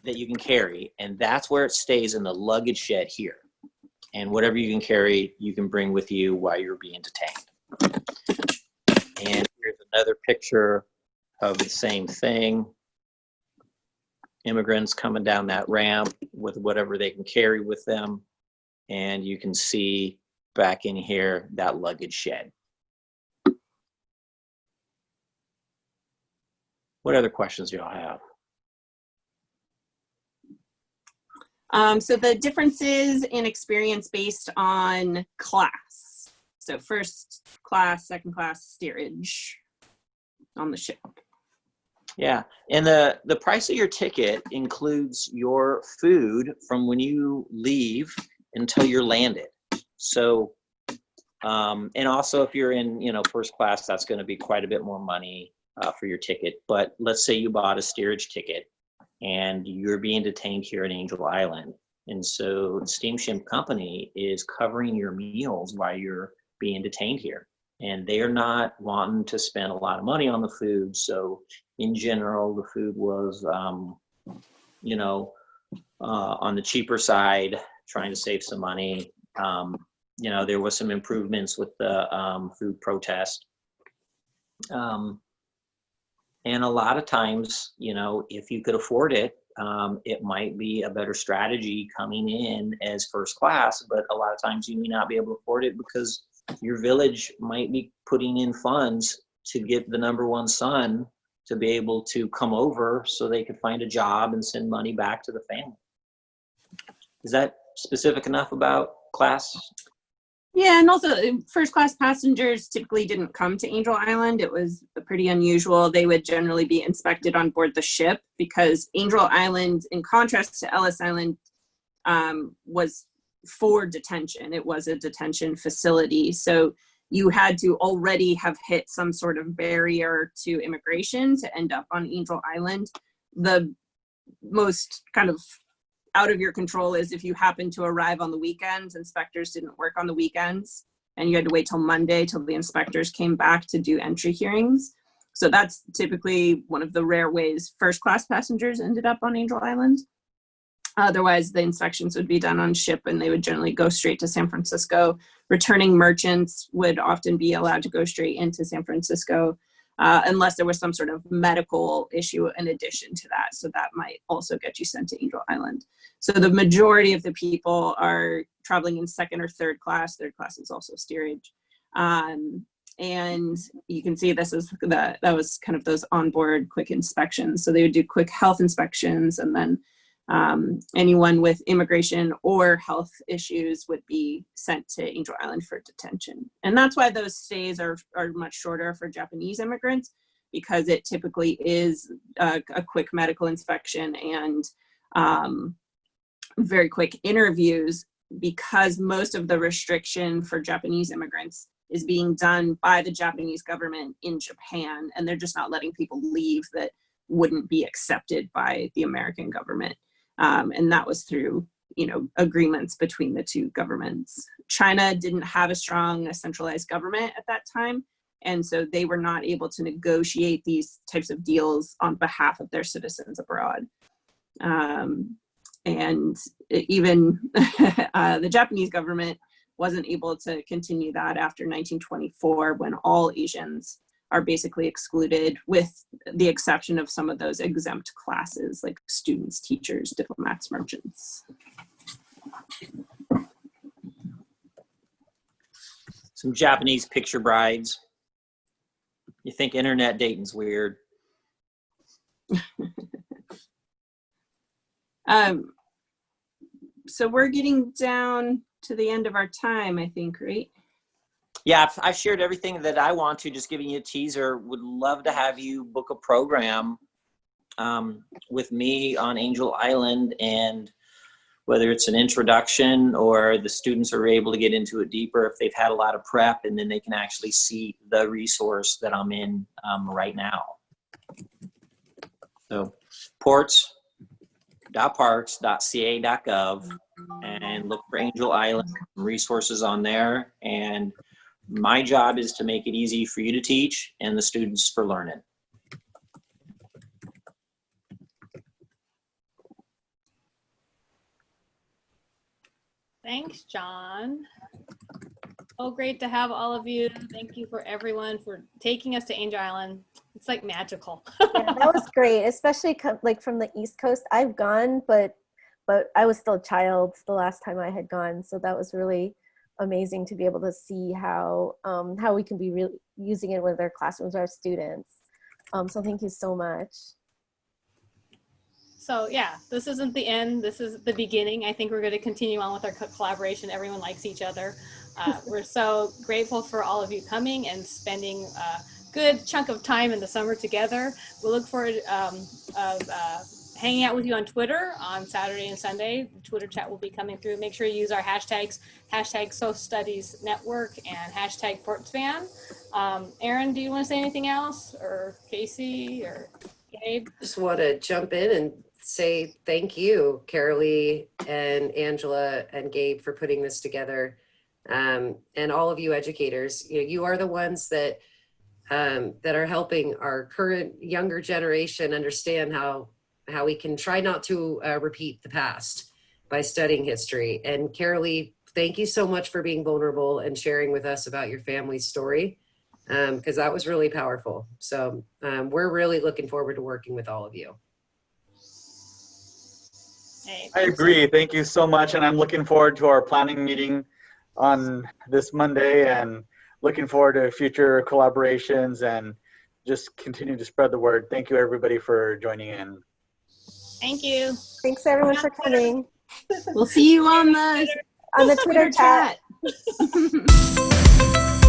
that you can carry, and that's where it stays in the luggage shed here. And whatever you can carry, you can bring with you while you're being detained. And here's another picture of the same thing. Immigrants coming down that ramp with whatever they can carry with them. And you can see back in here, that luggage shed. What other questions do y'all have? So the differences in experience based on class. So first class, second class steerage on the ship. Yeah, and the price of your ticket includes your food from when you leave until you're landed. So, and also if you're in, first class, that's going to be quite a bit more money for your ticket. But let's say you bought a steerage ticket and you're being detained here at Angel Island. And so the steamship company is covering your meals while you're being detained here. And they're not wanting to spend a lot of money on the food. So in general, the food was, on the cheaper side, trying to save some money. There was some improvements with the food protest. And a lot of times, if you could afford it, it might be a better strategy coming in as first class, but a lot of times you may not be able to afford it because your village might be putting in funds to get the number one son to be able to come over so they could find a job and send money back to the family. Is that specific enough about class? Yeah, and also first class passengers typically didn't come to Angel Island. It was pretty unusual. They would generally be inspected on board the ship because Angel Island, in contrast to Ellis Island, was for detention. It was a detention facility. So you had to already have hit some sort of barrier to immigration to end up on Angel Island. The most kind of out of your control is if you happen to arrive on the weekends. Inspectors didn't work on the weekends, and you had to wait till Monday till the inspectors came back to do entry hearings. So that's typically one of the rare ways first class passengers ended up on Angel Island. Otherwise, the inspections would be done on ship and they would generally go straight to San Francisco. Returning merchants would often be allowed to go straight into San Francisco unless there was some sort of medical issue in addition to that. So that might also get you sent to Angel Island. So the majority of the people are traveling in second or third class. Third class is also steerage. And you can see this is that was kind of those onboard quick inspections. So they would do quick health inspections, and then anyone with immigration or health issues would be sent to Angel Island for detention. And that's why those stays are much shorter for Japanese immigrants, because it typically is a quick medical inspection and very quick interviews, because most of the restriction for Japanese immigrants is being done by the Japanese government in Japan, and they're just not letting people leave that wouldn't be accepted by the American government. And that was through, agreements between the two governments. China didn't have a strong centralized government at that time, and so they were not able to negotiate these types of deals on behalf of their citizens abroad. And even the Japanese government wasn't able to continue that after 1924, when all Asians are basically excluded, with the exception of some of those exempt classes like students, teachers, diplomats, merchants. Some Japanese picture brides. You think internet dating's weird. So we're getting down to the end of our time, I think, right? Yeah, I've shared everything that I want to, just giving you a teaser. Would love to have you book a program with me on Angel Island, and whether it's an introduction or the students are able to get into it deeper if they've had a lot of prep, and then they can actually see the resource that I'm in right now. So ports.parks.ca.gov and look for Angel Island resources on there. And my job is to make it easy for you to teach and the students for learning. Thanks, John. Oh, great to have all of you. Thank you for everyone for taking us to Angel Island. It's like magical. Yeah, that was great, especially like from the East Coast. I've gone, but I was still a child the last time I had gone, so that was really amazing to be able to see how we can be really using it with our classrooms, our students. So thank you so much. So yeah, this isn't the end. This is the beginning. I think we're going to continue on with our collaboration. Everyone likes each other. We're so grateful for all of you coming and spending a good chunk of time in the summer together. We'll look forward hanging out with you on Twitter on Saturday and Sunday. The Twitter chat will be coming through. Make sure you use our hashtags, hashtag Social Studies Network and hashtag PortsFan. Erin, do you want to say anything else? Or Casey or Gabe? Just want to jump in and say thank you, Carolee and Angela and Gabe, for putting this together. And all of you educators, you are the ones that are helping our current younger generation understand how we can try not to repeat the past by studying history. And Carolee, thank you so much for being vulnerable and sharing with us about your family's story, because that was really powerful. So we're really looking forward to working with all of you. Hey, I agree. Thank you so much. And I'm looking forward to our planning meeting on this Monday, and looking forward to future collaborations and just continue to spread the word. Thank you, everybody, for joining in. Thank you. Thanks everyone for coming. We'll see you on the On the Twitter chat. chat.